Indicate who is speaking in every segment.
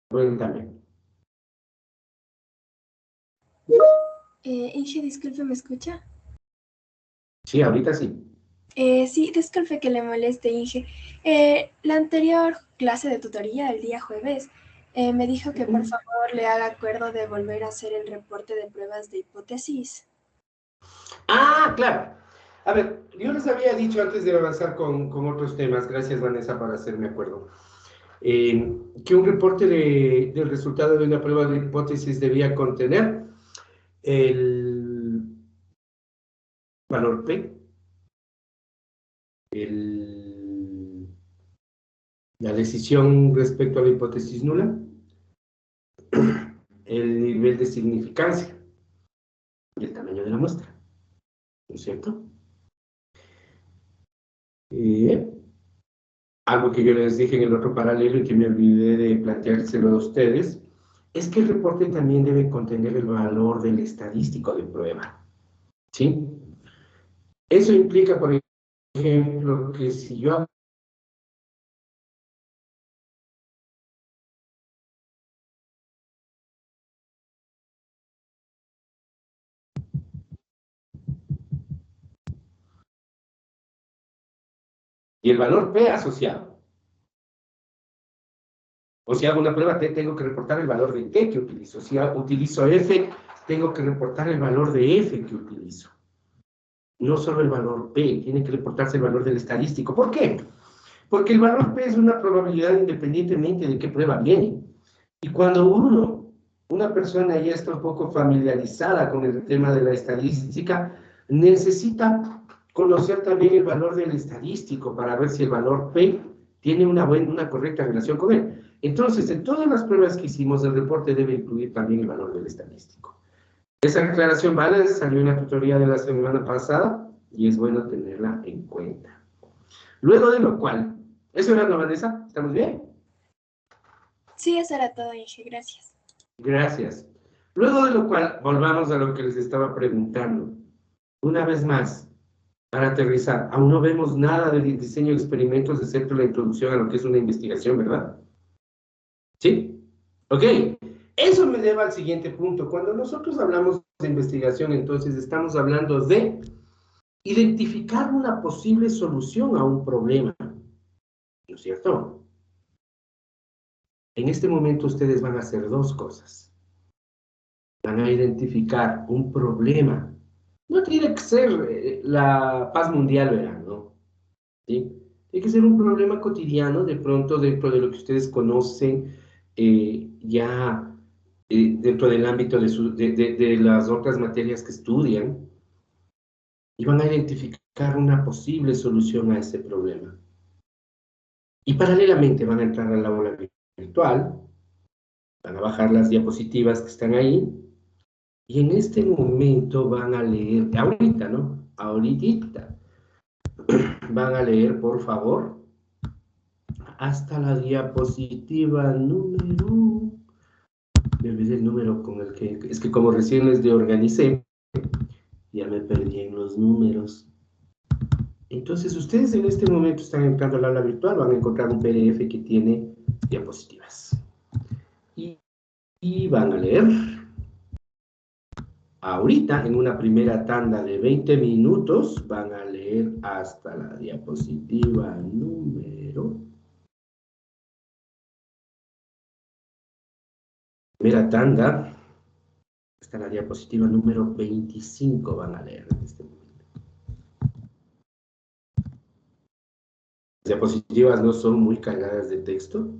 Speaker 1: Cuéntame.
Speaker 2: Inge, disculpe, ¿me escucha?
Speaker 1: Sí, ahorita sí.
Speaker 2: Sí, disculpe que le moleste, Inge. La anterior clase de tutoría, el día jueves, me dijo que por favor le haga acuerdo de volver a hacer el reporte de pruebas de hipótesis.
Speaker 1: Ah, claro. A ver, yo les había dicho antes de avanzar con otros temas, gracias Vanessa por hacerme acuerdo, que un reporte del resultado de una prueba de hipótesis debía contener el valor P, el- la decisión respecto a la hipótesis nula, el nivel de significancia y el tamaño de la muestra, ¿no es cierto? Eh, Algo que yo les dije en el otro paralelo y que me olvidé de planteárselo a ustedes, es que el reporte también debe contener el valor del estadístico de prueba, ¿sí? Eso implica, por ejemplo, que si yo hago y el valor P asociado, o si hago una prueba T, tengo que reportar el valor de T que utilizo. Si utilizo F, tengo que reportar el valor de F que utilizo. No solo el valor P, tiene que reportarse el valor del estadístico. ¿Por qué? Porque el valor P es una probabilidad independientemente de qué prueba viene. Y cuando una persona ya está un poco familiarizada con el tema de la estadística, necesita conocer también el valor del estadístico para ver si el valor P tiene una correcta relación con él. Entonces, en todas las pruebas que hicimos, el reporte debe incluir también el valor del estadístico. Esa aclaración vale, salió en la tutoría de la semana pasada y es bueno tenerla en cuenta. Luego de lo cual, ¿eso era la Vanessa? ¿Estamos bien?
Speaker 2: Sí, eso era todo, Inge, gracias.
Speaker 1: Gracias. Luego de lo cual, volvamos a lo que les estaba preguntando. Una vez más, para aterrizar, aún no vemos nada del diseño de experimentos, excepto la introducción a lo que es una investigación, ¿verdad? ¿Sí? Ok. Eso me lleva al siguiente punto. Cuando nosotros hablamos de investigación, entonces estamos hablando de identificar una posible solución a un problema, ¿no es cierto? En este momento ustedes van a hacer dos cosas. Van a identificar un problema. No tiene que ser la paz mundial, ¿verdad? ¿No? ¿Sí? Tiene que ser un problema cotidiano, de pronto dentro de lo que ustedes conocen, ya dentro del ámbito de las otras materias que estudian, y van a identificar una posible solución a ese problema. Y paralelamente van a entrar al aula virtual, van a bajar las diapositivas que están ahí, y en este momento van a leer, ahorita, ¿no? Ahorita, van a leer, por favor, hasta la diapositiva número, me olvidé el número con el que, es que como recién les organicé, ya me perdí en los números. Entonces, ustedes en este momento están entrando al aula virtual, van a encontrar un PDF que tiene diapositivas. Y van a leer ahorita, en una primera tanda de 20 minutos, van a leer hasta la diapositiva número. Primera tanda, hasta la diapositiva número 25 van a leer en este momento. Las diapositivas no son muy cargadas de texto,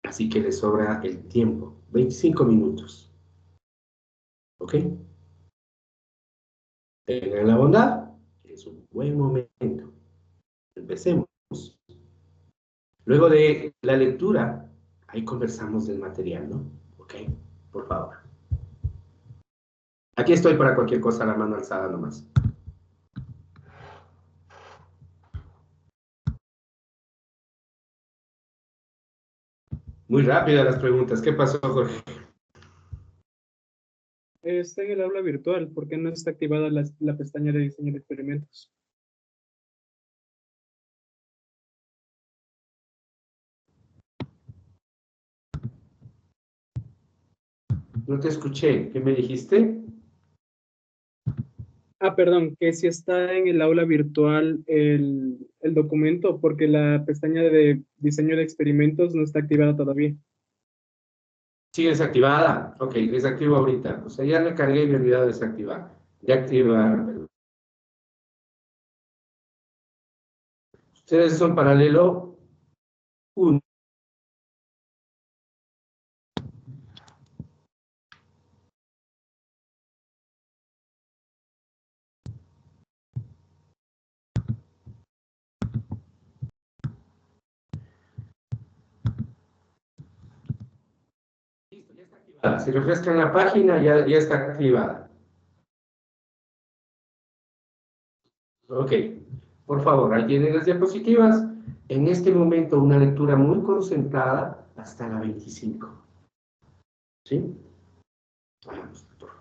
Speaker 1: así que les sobra el tiempo, 25 minutos. ¿Ok? Tengan la bondad, es un buen momento. Empecemos. Luego de la lectura, ahí conversamos del material, ¿no? ¿Ok? Por favor. Aquí estoy para cualquier cosa, la mano alzada nomás. Muy rápidas las preguntas. ¿Qué pasó, Jorge?
Speaker 3: Está en el aula virtual, ¿por qué no está activada la pestaña de diseño de experimentos?
Speaker 1: No te escuché. ¿Qué me dijiste?
Speaker 3: Ah, perdón, que si está en el aula virtual el documento, porque la pestaña de diseño de experimentos no está activada todavía.
Speaker 1: ¿Sigue desactivada? Ok, desactivo ahorita. O sea, ya recargué y me he olvidado de desactivar. Ya activar. Ustedes son paralelo 1. Listo, ya está activada. Si refrescan la página, ya está activada. Ok, por favor, ahí tienen las diapositivas. En este momento, una lectura muy concentrada hasta la 25. ¿Sí? Vamos, por favor.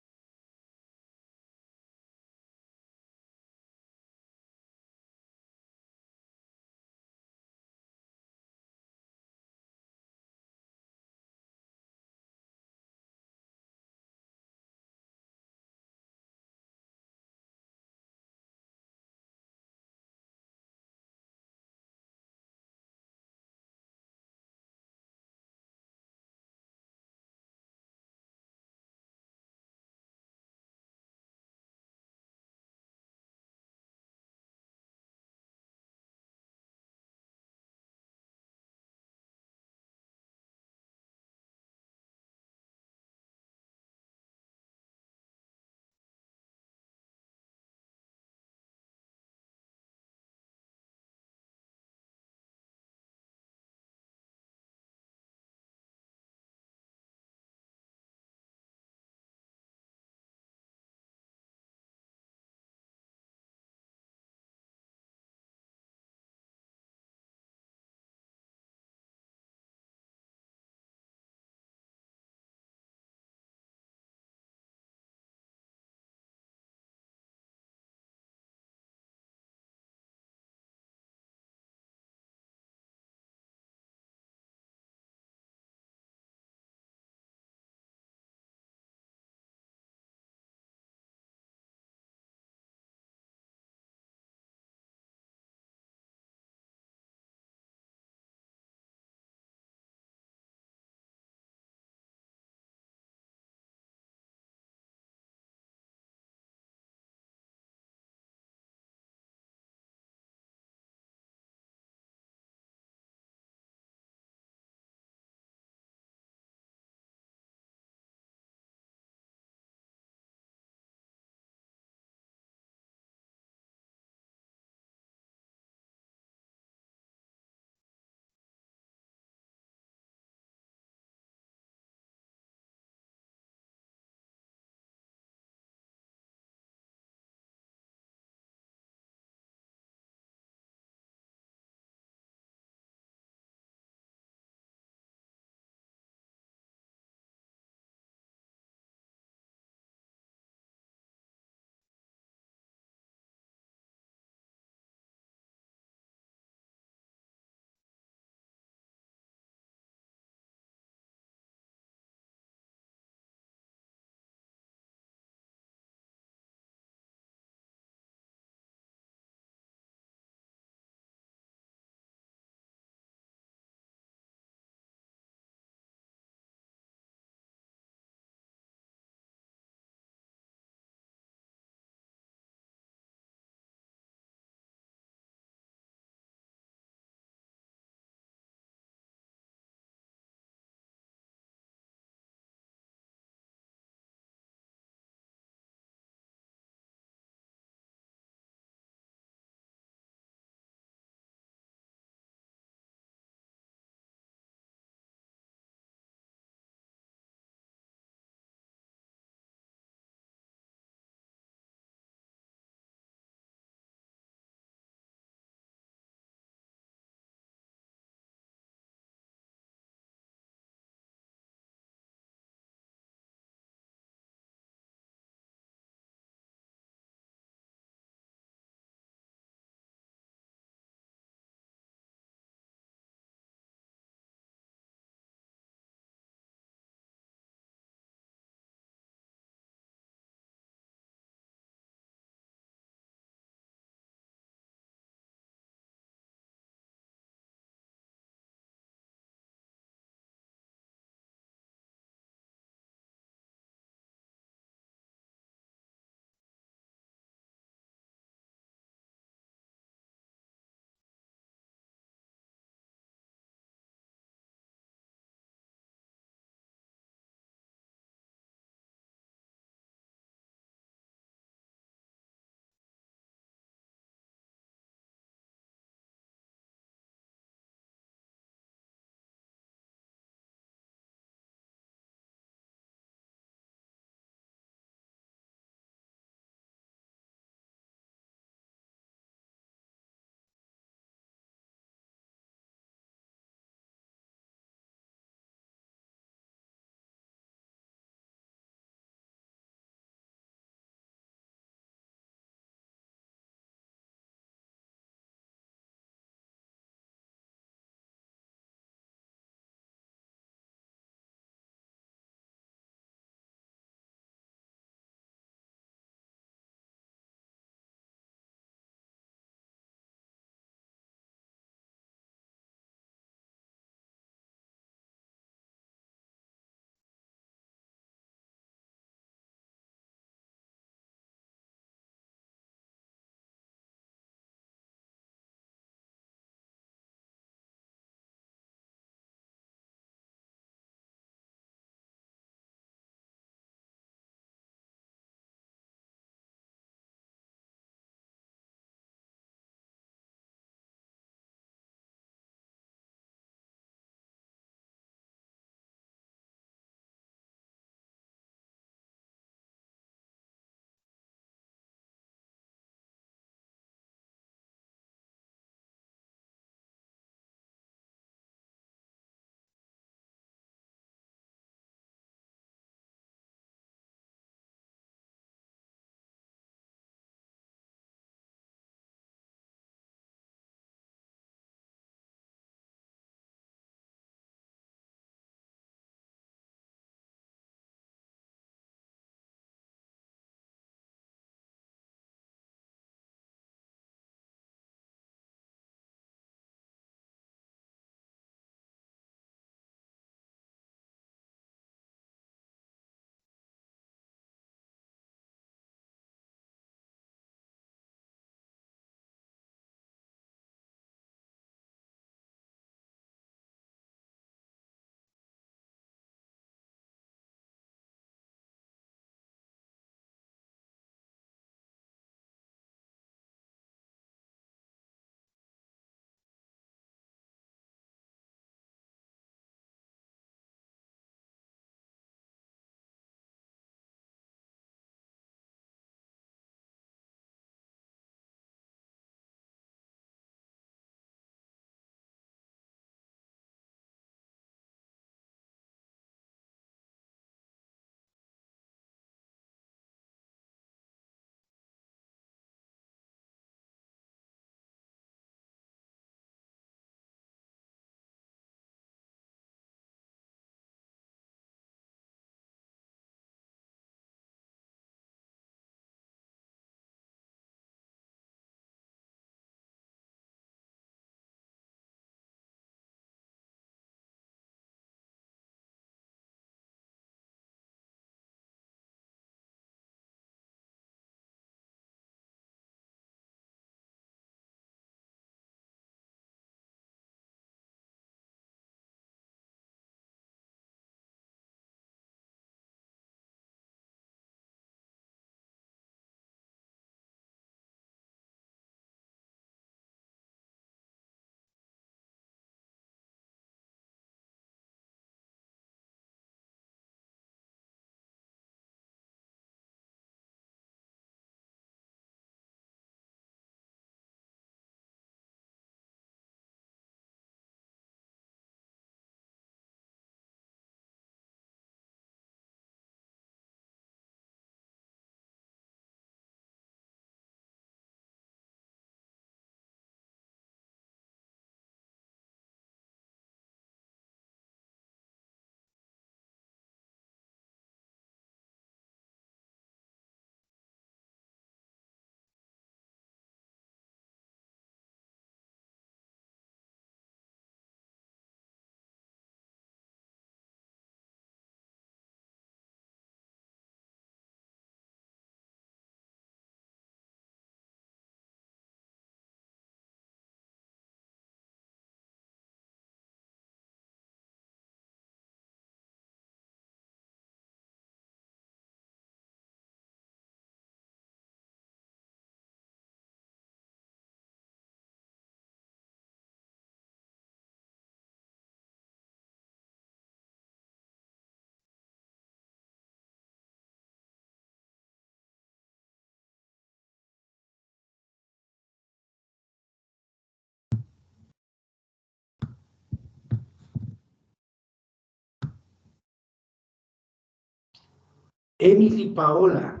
Speaker 1: Emily Paola.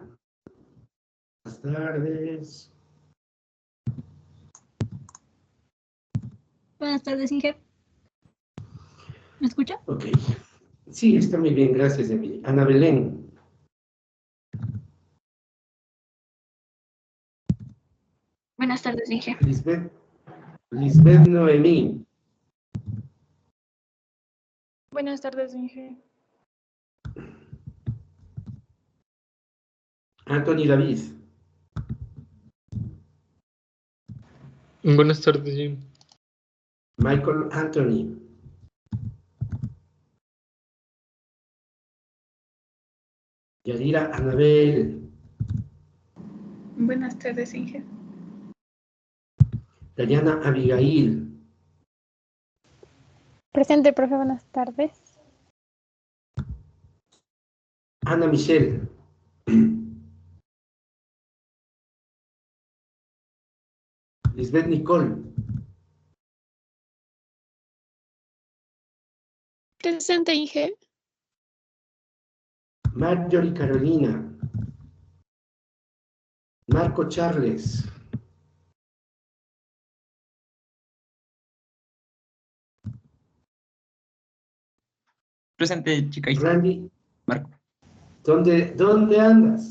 Speaker 1: Buenas tardes.
Speaker 4: Buenas tardes, Inge. ¿Me escucha?
Speaker 1: Ok. Sí, está muy bien, gracias, Emily. Ana Belén.
Speaker 4: Buenas tardes, Inge.
Speaker 1: Lisbeth Noemí.
Speaker 5: Buenas tardes, Inge.
Speaker 1: Anthony David.
Speaker 6: Buenas tardes, Jim.
Speaker 1: Michael Anthony. Yadira Anabel.
Speaker 5: Buenas tardes, Inge.
Speaker 1: Dayana Abigail.
Speaker 7: Presente, profe, buenas tardes.
Speaker 1: Ana Michelle. Lisbeth Nicole.
Speaker 7: Presente, Inge.
Speaker 1: Marjorie Carolina. Marco Charles.
Speaker 8: Presente, chica.
Speaker 1: Randy.
Speaker 8: Marco.
Speaker 1: ¿Dónde andas?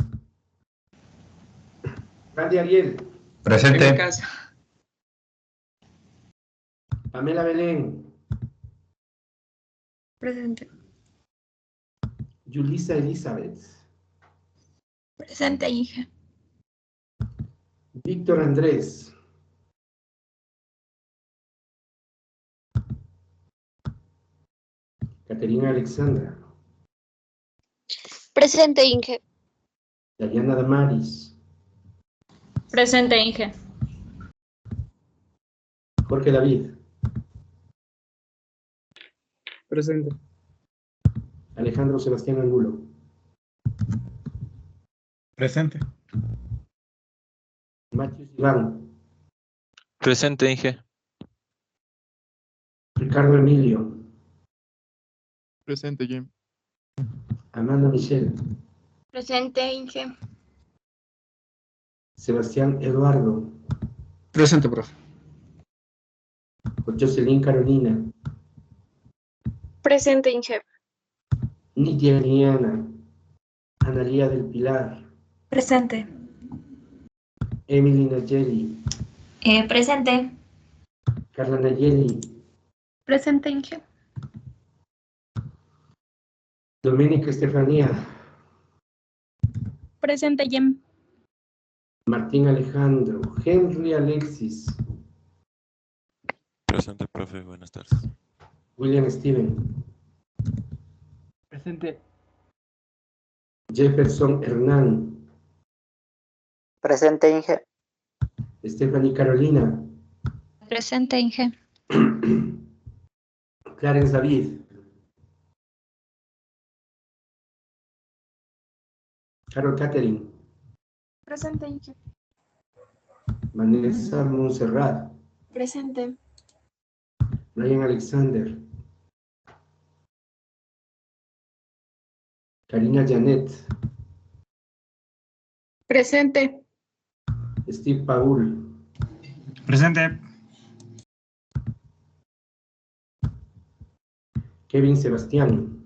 Speaker 1: Randy Ariel.
Speaker 9: Presente.
Speaker 8: En mi casa.
Speaker 1: Pamela Belén.
Speaker 5: Presente.
Speaker 1: Yulisa Elizabeth.
Speaker 4: Presente, Inge.
Speaker 1: Víctor Andrés. Caterina Alexandra.
Speaker 7: Presente, Inge.
Speaker 1: Dayana Damaris.
Speaker 5: Presente, Inge.
Speaker 1: Jorge David.
Speaker 3: Presente.
Speaker 1: Alejandro Sebastián Angulo.
Speaker 9: Presente.
Speaker 1: Matius Iván.
Speaker 6: Presente, Inge.
Speaker 1: Ricardo Emilio.
Speaker 6: Presente, Jim.
Speaker 1: Amanda Michelle.
Speaker 7: Presente, Inge.
Speaker 1: Sebastián Eduardo.
Speaker 9: Presente, profe.
Speaker 1: Jocelyn Carolina.
Speaker 7: Presente, Inge.
Speaker 1: Nidia Liliana. Analía del Pilar.
Speaker 5: Presente.
Speaker 1: Emily Nayeli.
Speaker 4: Presente.
Speaker 1: Carla Nayeli.
Speaker 5: Presente, Inge.
Speaker 1: Doménica Estefanía.
Speaker 7: Presente, Jim.
Speaker 1: Martín Alejandro. Henry Alexis.
Speaker 6: Presente, profe. Buenas tardes.
Speaker 1: William Steven.
Speaker 3: Presente.
Speaker 1: Jefferson Hernán.
Speaker 10: Presente, Inge.
Speaker 1: Stephanie Carolina.
Speaker 4: Presente, Inge.
Speaker 1: Clarence David. Carol Catherine.
Speaker 2: Presente, Inge.
Speaker 1: Vanessa Montserrat.
Speaker 2: Presente.
Speaker 1: Brian Alexander. Karina Janet.
Speaker 5: Presente.
Speaker 1: Steve Paul.
Speaker 9: Presente.
Speaker 1: Kevin Sebastián.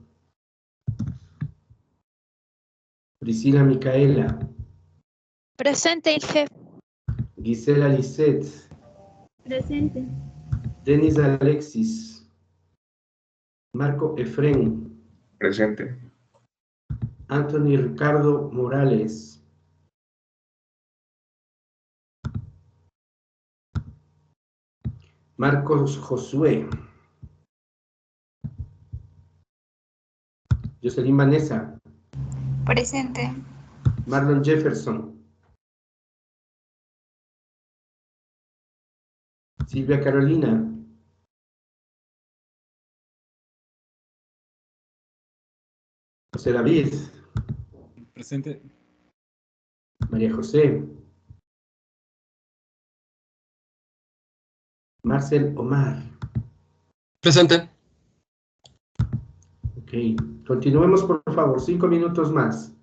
Speaker 1: Priscila Micaela.
Speaker 7: Presente, Inge.
Speaker 1: Gisela Lisette.
Speaker 7: Presente.
Speaker 1: Denis Alexis. Marco Efren.
Speaker 9: Presente.
Speaker 1: Anthony Ricardo Morales. Marcos Josué. Jocelyn Vanessa.
Speaker 4: Presente.
Speaker 1: Marlon Jefferson. Silvia Carolina. José David.
Speaker 9: Presente.
Speaker 1: María José. Marcel Omar.
Speaker 9: Presente.
Speaker 1: Ok, continuemos por favor, 5 minutos más.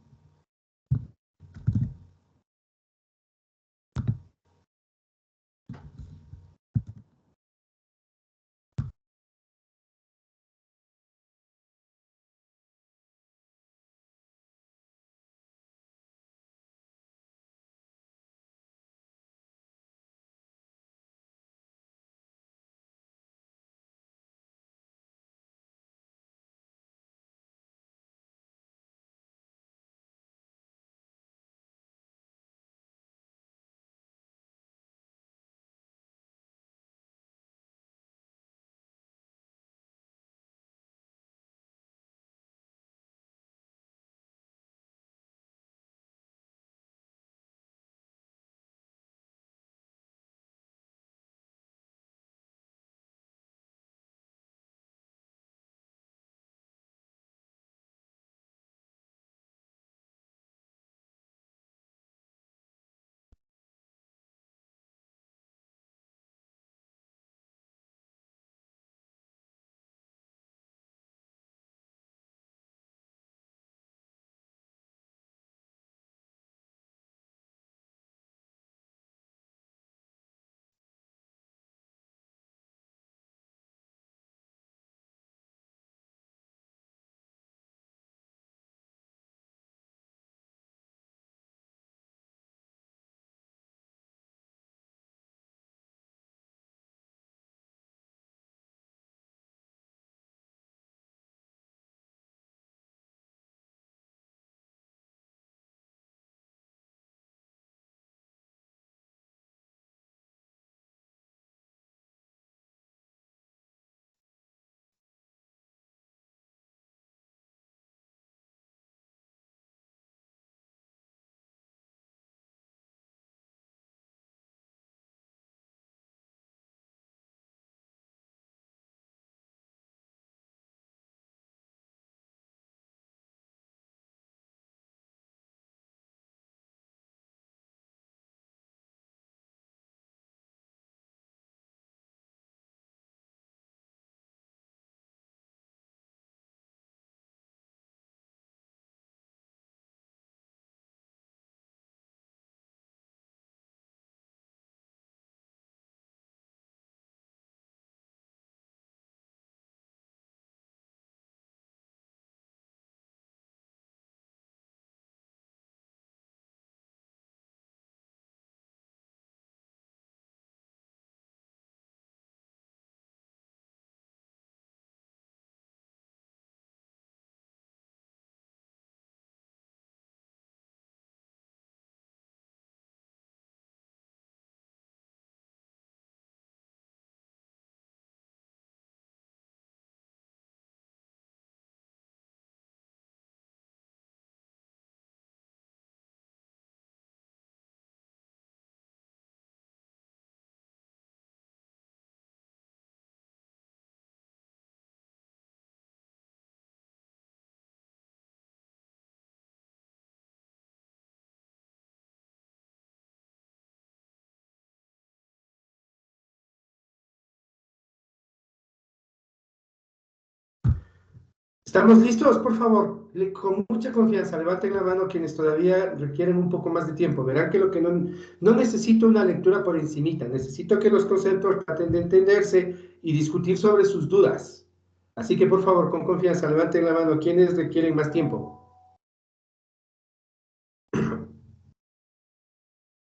Speaker 1: ¿Estamos listos? Por favor, con mucha confianza, levanten la mano quienes todavía requieren un poco más de tiempo. Verán que lo que no necesito una lectura por encimita, necesito que los conceptos traten de entenderse y discutir sobre sus dudas. Así que, por favor, con confianza, levanten la mano quienes requieren más tiempo.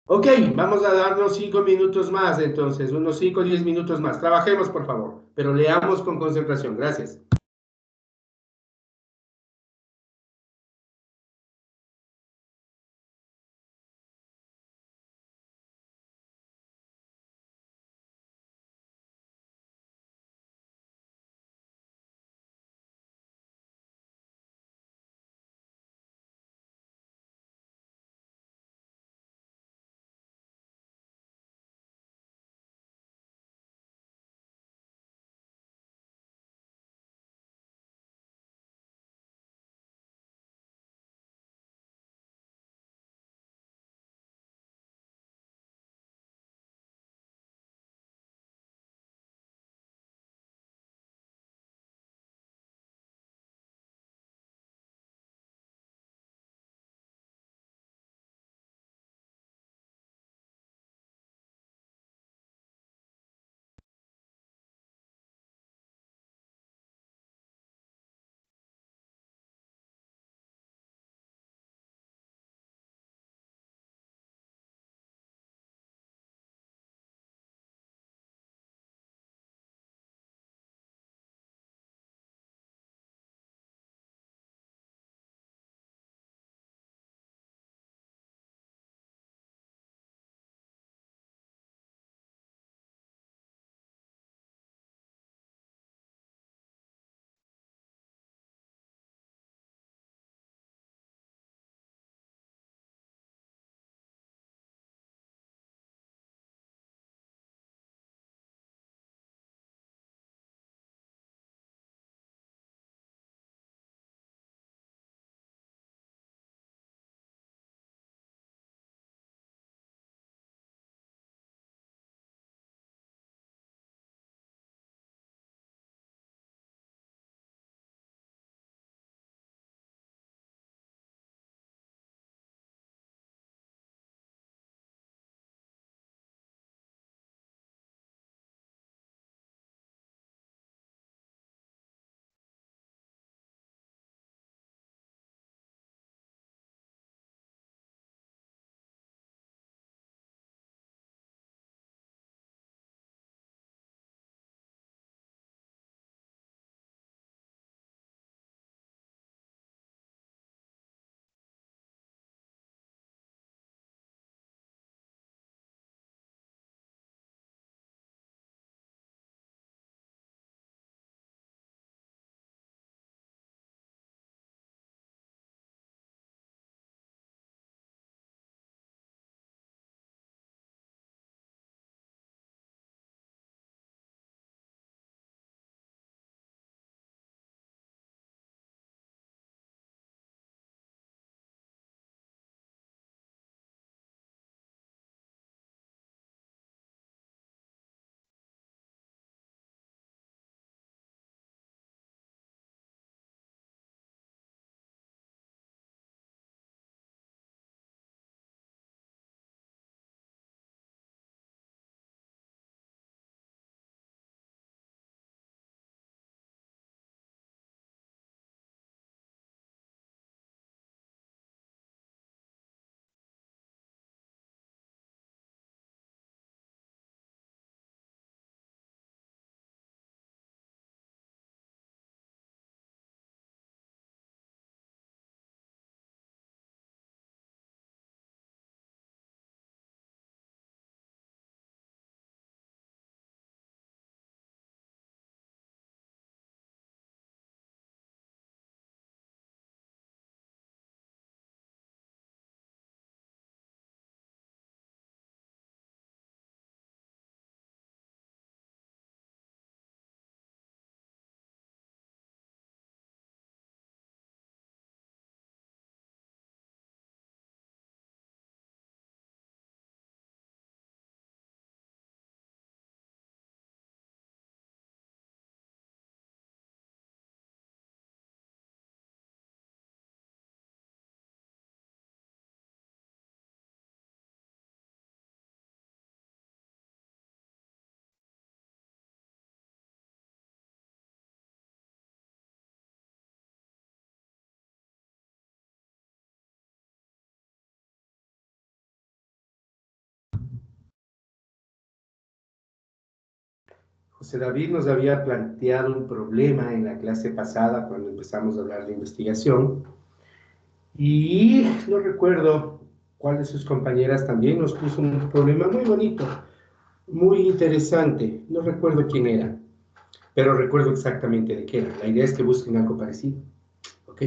Speaker 1: Ok, vamos a darnos 5 minutos más, entonces, unos 5 o 10 minutos más. Trabajemos, por favor, pero leamos con concentración. Gracias. José David nos había planteado un problema en la clase pasada cuando empezamos a hablar de investigación y no recuerdo cuál de sus compañeras también nos puso un problema muy bonito, muy interesante. No recuerdo quién era, pero recuerdo exactamente de qué era. La idea es que busquen algo parecido, ¿ok?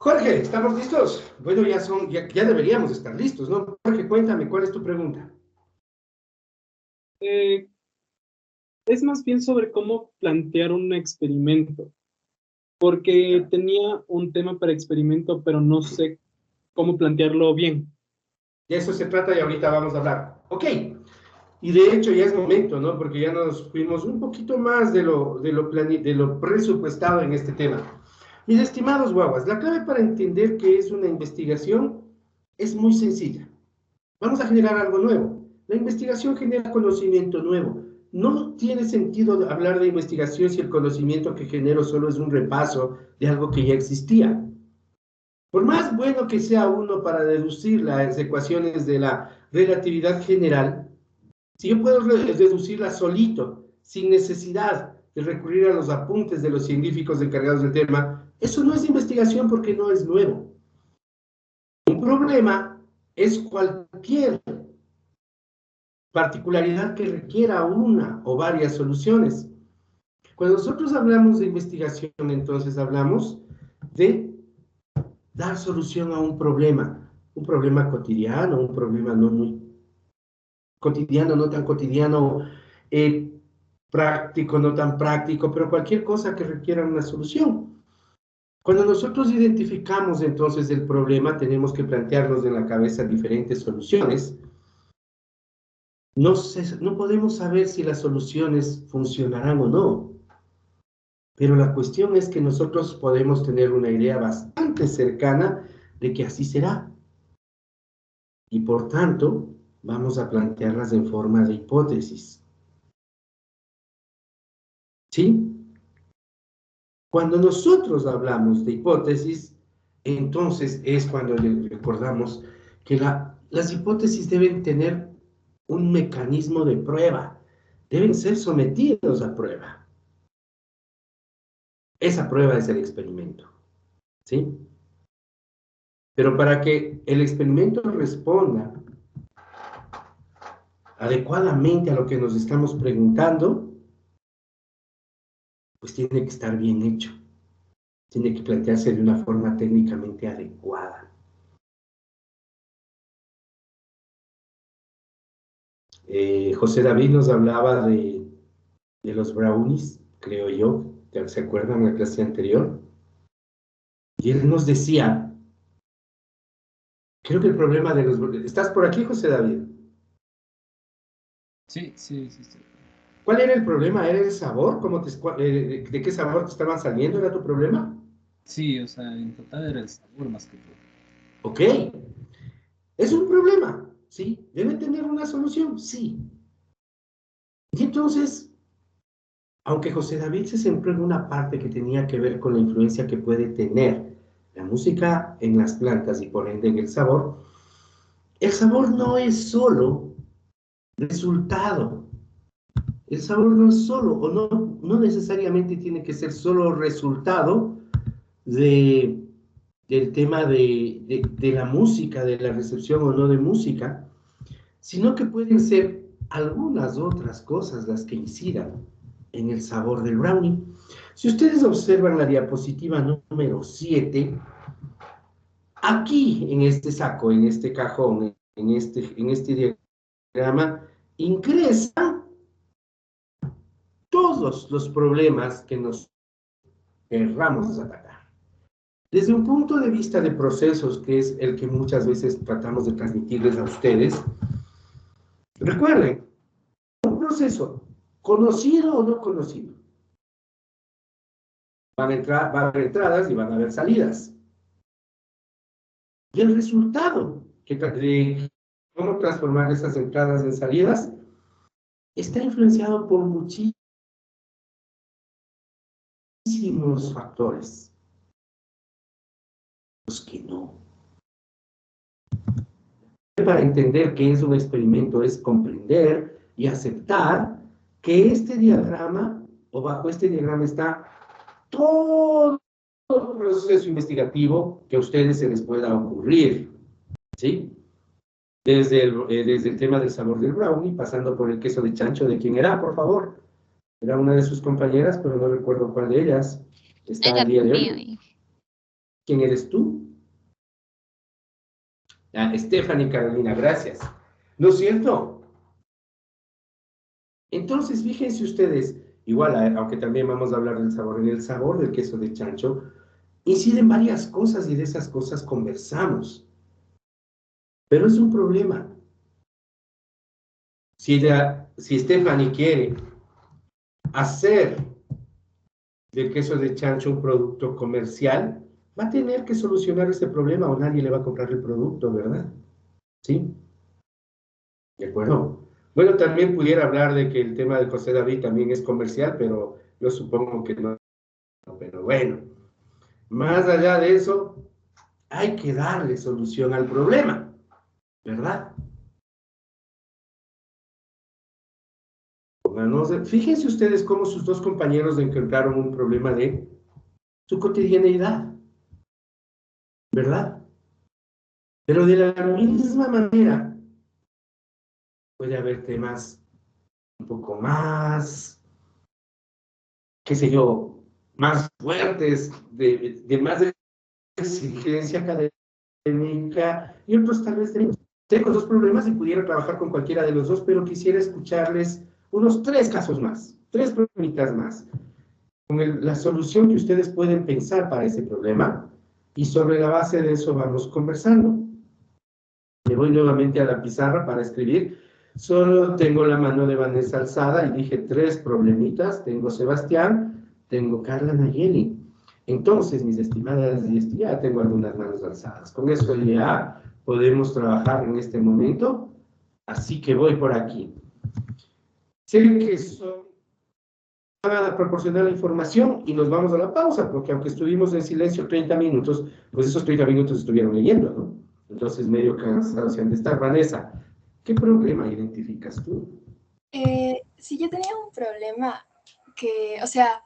Speaker 1: Jorge, ¿estamos listos? Bueno, ya deberíamos estar listos, ¿no? Jorge, cuéntame, ¿cuál es tu pregunta?
Speaker 3: Es más bien sobre cómo plantear un experimento, porque tenía un tema para experimento, pero no sé cómo plantearlo bien.
Speaker 1: De eso se trata y ahorita vamos a hablar. Ok, y de hecho ya es momento, ¿no? Porque ya nos fuimos un poquito más de lo presupuestado en este tema. Mis estimados guaguas, la clave para entender qué es una investigación es muy sencilla. Vamos a generar algo nuevo. La investigación genera conocimiento nuevo. No tiene sentido hablar de investigación si el conocimiento que genero solo es un repaso de algo que ya existía. Por más bueno que sea uno para deducir las ecuaciones de la relatividad general, si yo puedo deducirlas solito, sin necesidad de recurrir a los apuntes de los científicos encargados del tema, eso no es investigación porque no es nuevo. Un problema es cualquier particularidad que requiera una o varias soluciones. Cuando nosotros hablamos de investigación, entonces hablamos de dar solución a un problema cotidiano, un problema no muy cotidiano, no tan cotidiano, práctico, no tan práctico, pero cualquier cosa que requiera una solución. Cuando nosotros identificamos entonces el problema, tenemos que plantearnos en la cabeza diferentes soluciones. No podemos saber si las soluciones funcionarán o no, pero la cuestión es que nosotros podemos tener una idea bastante cercana de que así será. Y por tanto, vamos a plantearlas en forma de hipótesis. ¿Sí? Cuando nosotros hablamos de hipótesis, entonces es cuando recordamos que las hipótesis deben tener un mecanismo de prueba, deben ser sometidos a prueba. Esa prueba es el experimento, ¿sí? Pero para que el experimento responda adecuadamente a lo que nos estamos preguntando, pues tiene que estar bien hecho, tiene que plantearse de una forma técnicamente adecuada. José David nos hablaba de los brownies, creo yo, ya se acuerdan en la clase anterior, y él nos decía, creo que el problema de los... ¿Estás por aquí, José David?
Speaker 9: Sí.
Speaker 1: ¿Cuál era el problema? ¿Era el sabor? ¿De qué sabor te estaban saliendo? ¿Era tu problema?
Speaker 9: Sí, o sea, en total era el sabor más que todo.
Speaker 1: Ok, es un problema, ¿sí? ¿Debe tener una solución? Sí. Y entonces, aunque José David se centró en una parte que tenía que ver con la influencia que puede tener la música en las plantas y por ende en el sabor no es solo resultado. El sabor no es solo, o no necesariamente tiene que ser solo resultado del tema de la música, de la recepción o no de música, sino que pueden ser algunas otras cosas las que incidan en el sabor del brownie. Si ustedes observan la diapositiva número 7, aquí en este saco, en este cajón, en este diagrama, ingresan todos los problemas que nos querramos atacar. Desde un punto de vista de procesos, que es el que muchas veces tratamos de transmitirles a ustedes, recuerden, un proceso conocido o no conocido, va a haber entradas y van a haber salidas. Y el resultado de cómo transformar esas entradas en salidas está influenciado por muchísimos factores. Los que no. Para entender qué es un experimento es comprender y aceptar que este diagrama, o bajo este diagrama está todo el proceso investigativo que a ustedes se les pueda ocurrir, ¿sí? Desde el tema del sabor del brownie, pasando por el queso de chancho, ¿de quién era, por favor? Era una de sus compañeras, pero no recuerdo cuál de ellas está el día de hoy. ¿Quién eres tú? Ah, Stephanie Carolina, gracias. ¿No es cierto? Entonces, fíjense ustedes, igual, aunque también vamos a hablar del sabor, en el sabor del queso de chancho, inciden varias cosas y de esas cosas conversamos. Pero es un problema. Si Stephanie quiere hacer del queso de chancho un producto comercial, va a tener que solucionar ese problema o nadie le va a comprar el producto, ¿verdad? ¿Sí? ¿De acuerdo? Bueno, también pudiera hablar de que el tema de José David también es comercial, pero yo supongo que no. Pero bueno, más allá de eso, hay que darle solución al problema, ¿verdad? Fíjense ustedes cómo sus dos compañeros encontraron un problema de su cotidianeidad, ¿verdad? Pero de la misma manera, puede haber temas un poco más, qué sé yo, más fuertes, de más exigencia académica, y otros tal vez tengo dos problemas y pudiera trabajar con cualquiera de los dos, pero quisiera escucharles unos 3 casos más, 3 problemitas más, con la solución que ustedes pueden pensar para ese problema, y sobre la base de eso vamos conversando. Me voy nuevamente a la pizarra para escribir. Solo tengo la mano de Vanessa alzada y dije 3 problemitas. Tengo Sebastián, tengo Carla Nayeli. Entonces, mis estimadas, ya tengo algunas manos alzadas. Con eso ya podemos trabajar en este momento. Así que voy por aquí. Sé que van a proporcionar la información y nos vamos a la pausa, porque aunque estuvimos en silencio 30 minutos, pues esos 30 minutos estuvieron leyendo, ¿no? Entonces, medio cansados han de estar. Vanessa, ¿qué problema identificas tú?
Speaker 2: Sí, yo tenía un problema que, o sea,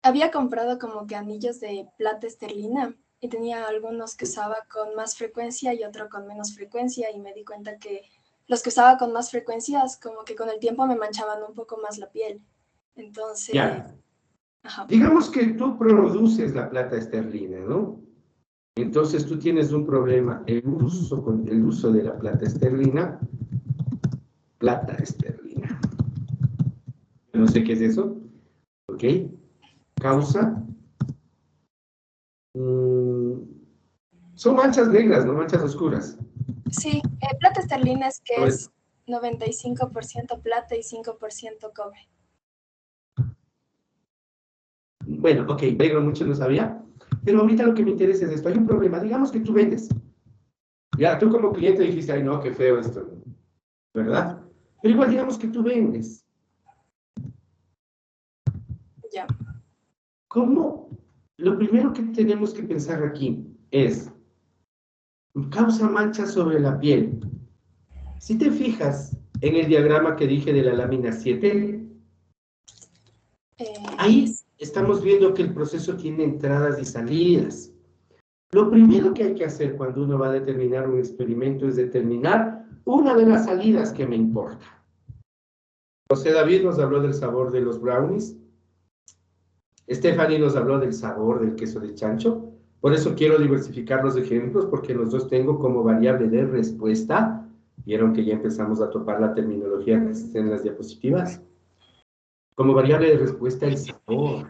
Speaker 2: había comprado como que anillos de plata esterlina y tenía algunos que usaba con más frecuencia y otro con menos frecuencia y me di cuenta que los que usaba con más frecuencias como que con el tiempo me manchaban un poco más la piel. Entonces,
Speaker 1: Ya,
Speaker 2: ajá,
Speaker 1: digamos que tú produces la plata esterlina, ¿no? Entonces tú tienes un problema, con el uso de la plata esterlina. No sé qué es eso, ¿ok? Causa. Son manchas negras, no manchas oscuras.
Speaker 2: sí, plata esterlina es que
Speaker 1: Sobre-
Speaker 2: es 95% plata y 5% cobre.
Speaker 1: Bueno, ok, negro mucho no sabía, pero ahorita lo que me interesa es esto. Hay un problema, digamos que tú vendes. Ya, tú como cliente dijiste, ay no, qué feo esto, ¿verdad? Pero igual digamos que tú vendes.
Speaker 2: Ya.
Speaker 1: ¿Cómo? Lo primero que tenemos que pensar aquí es, causa manchas sobre la piel. Si te fijas en el diagrama que dije de la lámina 7, ahí estamos viendo que el proceso tiene entradas y salidas. Lo primero que hay que hacer cuando uno va a determinar un experimento es determinar una de las salidas que me importa. José David nos habló del sabor de los brownies. Stephanie nos habló del sabor del queso de chancho. Por eso quiero diversificar los ejemplos, porque los dos tengo como variable de respuesta. Vieron que ya empezamos a topar la terminología que está en las diapositivas. Como variable de respuesta el sabor.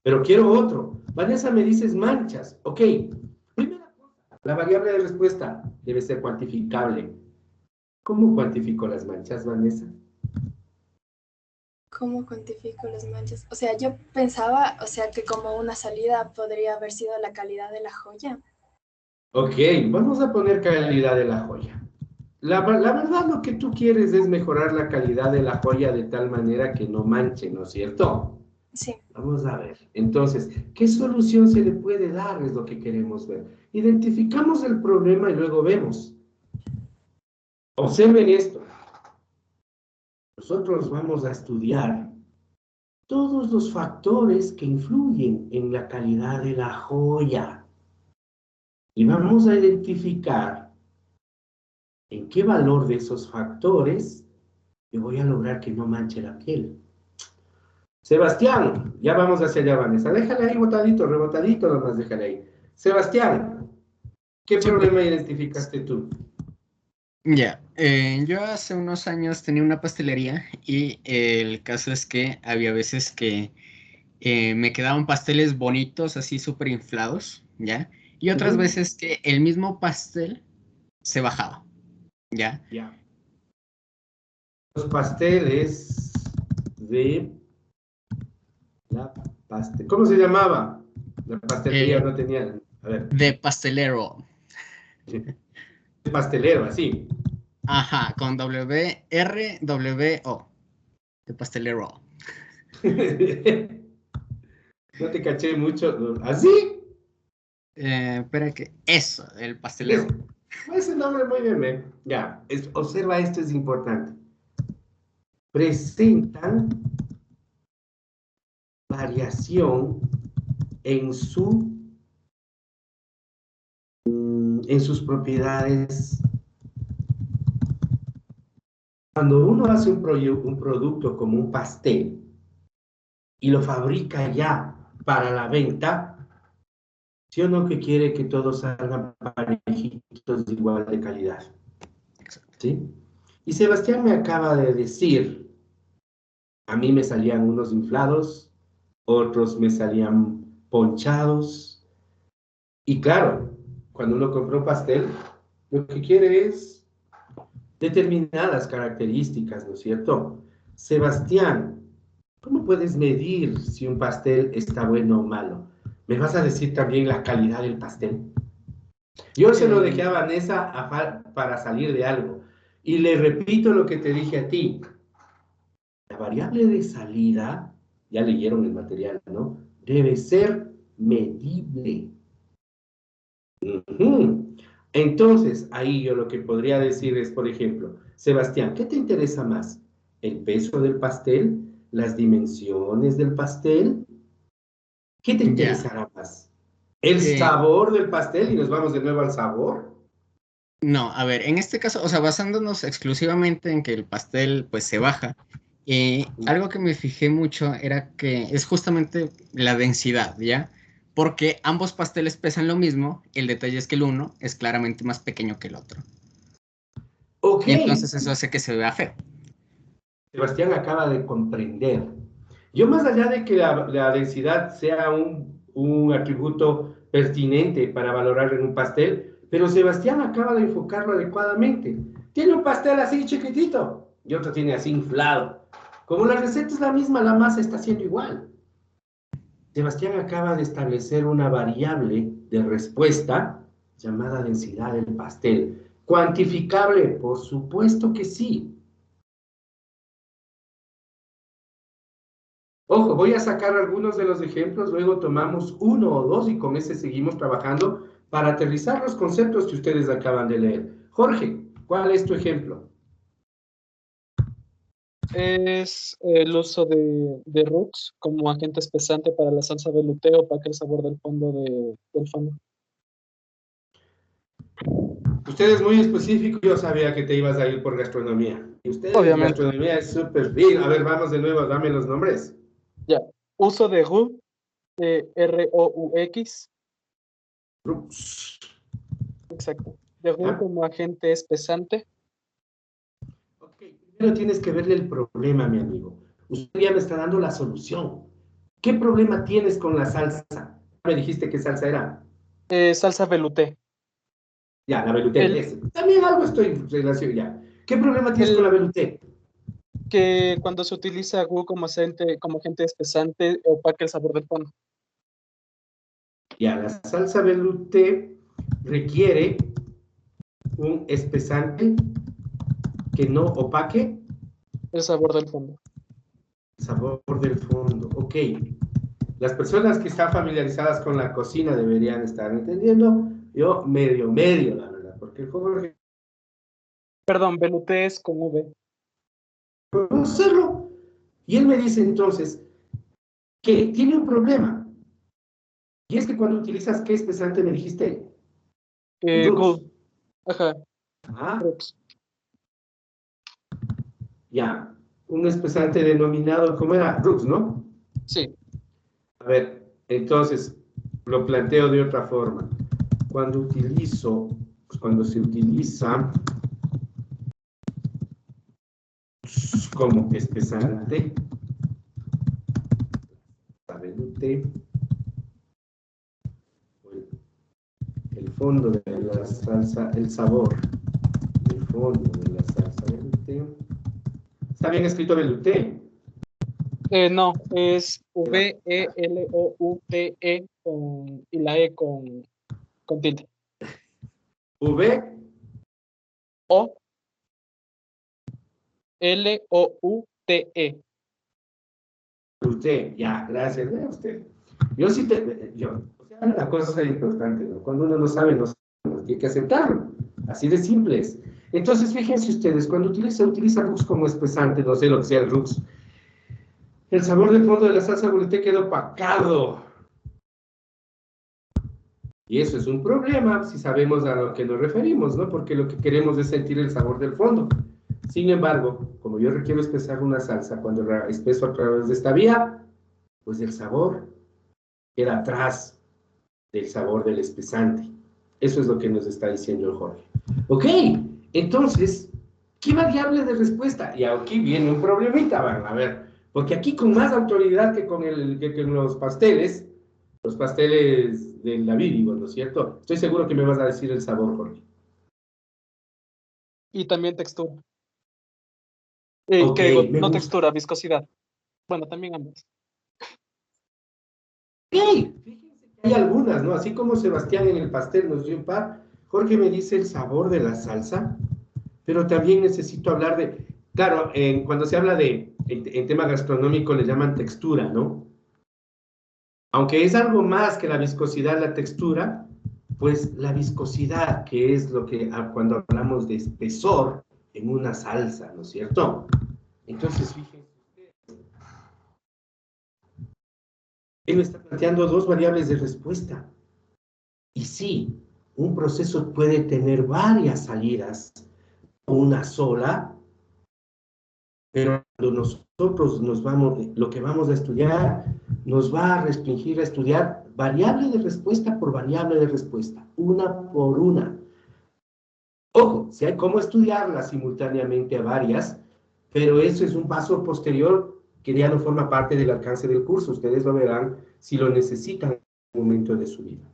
Speaker 1: Pero quiero otro. Vanessa, me dices manchas. Ok. Primera cosa, la variable de respuesta debe ser cuantificable. ¿Cómo cuantifico las manchas, Vanessa?
Speaker 2: ¿Cómo cuantifico las manchas? O sea, yo pensaba, o sea, que como una salida podría haber sido la calidad de la joya.
Speaker 1: Ok, vamos a poner calidad de la joya. La verdad lo que tú quieres es mejorar la calidad de la joya de tal manera que no manche, ¿no es cierto?
Speaker 2: Sí.
Speaker 1: Vamos a ver. Entonces, ¿qué solución se le puede dar? Es lo que queremos ver. Identificamos el problema y luego vemos. Observen esto. Nosotros vamos a estudiar todos los factores que influyen en la calidad de la joya. Y vamos a identificar en qué valor de esos factores yo voy a lograr que no manche la piel. Sebastián, ya vamos hacia allá, Vanessa. Déjale ahí botadito, rebotadito nomás, déjale ahí. Sebastián, ¿qué problema identificaste tú?
Speaker 8: Ya, yo hace unos años tenía una pastelería y el caso es que había veces que me quedaban pasteles bonitos, así súper inflados, ¿ya? Y otras
Speaker 1: Ujú.
Speaker 8: veces que el mismo pastel se bajaba, ¿ya?
Speaker 1: Ya. Los pasteles de la ¿Cómo se llamaba? La pastelería
Speaker 8: Eh,
Speaker 1: no tenía. A ver,
Speaker 8: de pastelero,
Speaker 1: pastelero, así.
Speaker 8: ajá, con WRWO, de pastelero.
Speaker 1: No te caché mucho. ¿Así?
Speaker 8: Espera que, eso, el
Speaker 1: Es,
Speaker 8: pastelero.
Speaker 1: ese nombre muy bien, ¿eh? Ya, observa, esto es importante. Presentan variación en en sus propiedades. Cuando uno hace un producto como un pastel y lo fabrica ya para la venta, ¿sí o no que quiere que todos salgan parejitos de igual de calidad? ¿Sí? Y Sebastián me acaba de decir, a mí me salían unos inflados, otros me salían ponchados, y claro, cuando uno compra un pastel, lo que quiere es determinadas características, ¿no es cierto? Sebastián, ¿cómo puedes medir si un pastel está bueno o malo? ¿Me vas a decir también la calidad del pastel? Yo se lo dejé a Vanessa para salir de algo. Y le repito lo que te dije a ti. La variable de salida, ya leyeron el material, ¿no? Debe ser medible. Ujú. Entonces, ahí yo lo que podría decir es, por ejemplo, Sebastián, ¿qué te interesa más? ¿El peso del pastel? ¿Las dimensiones del pastel? ¿Qué te
Speaker 8: Ya.
Speaker 1: interesará más? ¿El sabor del pastel? Y nos vamos de nuevo al sabor.
Speaker 8: No, a ver, en este caso, o sea, basándonos exclusivamente en que el pastel pues se baja, algo que me fijé mucho era que es justamente la densidad, ¿ya? Porque ambos pasteles pesan lo mismo, el detalle es que el uno es claramente más pequeño que el otro.
Speaker 1: Ok,
Speaker 8: Y entonces eso hace que se vea feo.
Speaker 1: Sebastián acaba de comprender. Yo más allá de que la densidad sea un atributo pertinente para valorar en un pastel, pero Sebastián acaba de enfocarlo adecuadamente. Tiene un pastel así chiquitito y otro tiene así inflado. Como la receta es la misma, la masa está siendo igual. Sebastián acaba de establecer una variable de respuesta llamada densidad del pastel. ¿Cuantificable? Por supuesto que sí. Ojo, voy a sacar algunos de los ejemplos, luego tomamos uno o dos y con ese seguimos trabajando para aterrizar los conceptos que ustedes acaban de leer. Jorge, ¿cuál es tu ejemplo?
Speaker 3: Es el uso de roots como agente espesante para la salsa veluteo para que el sabor del fondo del fondo.
Speaker 1: Usted es muy específico, yo sabía que te ibas a ir por gastronomía. Y ustedes,
Speaker 3: Obviamente.
Speaker 1: gastronomía es súper bien. A ver, vamos de nuevo, dame los nombres.
Speaker 3: Ya. Uso de roux, ROUX,
Speaker 1: Rux.
Speaker 3: exacto. De roux
Speaker 1: ¿Ya?
Speaker 3: como agente espesante.
Speaker 1: Ok, primero tienes que verle el problema, mi amigo. Usted ya me está dando la solución. ¿Qué problema tienes con la salsa? Me dijiste qué salsa era.
Speaker 3: Salsa velouté.
Speaker 1: Ya, la velouté.
Speaker 3: El,
Speaker 1: Ese. También algo estoy relacionado ya. ¿Qué problema tienes con la
Speaker 3: el
Speaker 1: velouté?
Speaker 3: que cuando se utiliza roux como agente espesante opaca el sabor del fondo.
Speaker 1: Ya, la salsa velouté requiere un espesante que no opaque
Speaker 3: El sabor del fondo.
Speaker 1: el sabor del fondo. Ok. Las personas que están familiarizadas con la cocina deberían estar entendiendo. Yo medio, la verdad, porque Jorge
Speaker 3: Perdón, velouté es con V.
Speaker 1: puedo hacerlo. Y él me dice entonces que tiene un problema. Y es que cuando utilizas, ¿qué espesante me dijiste? Rux.
Speaker 3: Roux. Ajá,
Speaker 1: Ah,
Speaker 3: roux.
Speaker 1: ya. Un espesante denominado, ¿cómo era? Rux, ¿no?
Speaker 3: Sí.
Speaker 1: A ver, entonces, Lo planteo de otra forma. Cuando se utiliza como espesante, el fondo de la salsa, el sabor del fondo de la salsa velouté. ¿Está bien escrito velouté?
Speaker 3: No, es V-E-L-O-U-T-E y la E con tilde. V-O-L-O-U-T-E.
Speaker 1: Usted, ya, gracias, vea usted. O sea, la cosa es importante, ¿no? Cuando uno no sabe, no sabe, tiene que aceptarlo. Así de simples. Entonces, fíjense ustedes, cuando utiliza Rux como espesante, no sé lo que sea el Rux, el sabor del fondo de la salsa velouté queda opacado. Y eso es un problema si sabemos a lo que nos referimos, ¿no? Porque lo que queremos es sentir el sabor del fondo. Sin embargo, como yo requiero espesar una salsa, cuando la espeso a través de esta vía, pues el sabor queda atrás del sabor del espesante. Eso es lo que nos está diciendo el Jorge. Ok, entonces, ¿qué variable de respuesta? Y aquí viene un problemita, van a ver. Porque aquí con más autoridad que con los pasteles del David, digo, ¿no es cierto? Estoy seguro que me vas a decir el sabor, Jorge.
Speaker 3: Y también textura.
Speaker 1: Ok,
Speaker 3: ¿Qué digo?
Speaker 1: me
Speaker 3: No
Speaker 1: gusta.
Speaker 3: textura, viscosidad. Bueno, también ambas.
Speaker 1: Ok, fíjense que hay algunas, ¿no? Así como Sebastián en el pastel nos dio un par, Jorge me dice el sabor de la salsa, pero también necesito hablar de, claro, cuando se habla en tema gastronómico le llaman textura, ¿no? Aunque es algo más que la viscosidad, la textura, pues la viscosidad, que es lo que cuando hablamos de espesor en una salsa, ¿no es cierto? Entonces, fíjense, él me está planteando dos variables de respuesta. Y sí, un proceso puede tener varias salidas, una sola, pero cuando nosotros lo que vamos a estudiar, nos va a restringir a estudiar variable de respuesta por variable de respuesta, una por una. Ojo, si hay cómo estudiarlas simultáneamente a varias, pero eso es un paso posterior que ya no forma parte del alcance del curso. Ustedes lo verán si lo necesitan en un momento de su vida.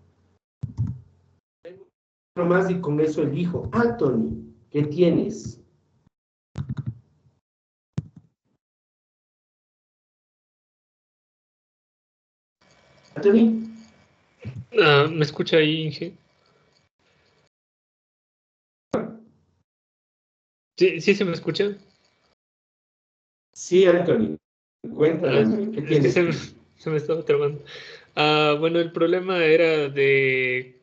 Speaker 1: Uno más y con eso elijo. Anthony, ¿qué tienes? Anthony.
Speaker 10: ¿Me escucha ahí, Inge? ¿Sí se me escucha?
Speaker 1: Sí, Anthony. Cuéntanos, ¿qué tienes?
Speaker 10: Se me estaba trabando. Bueno, el problema era de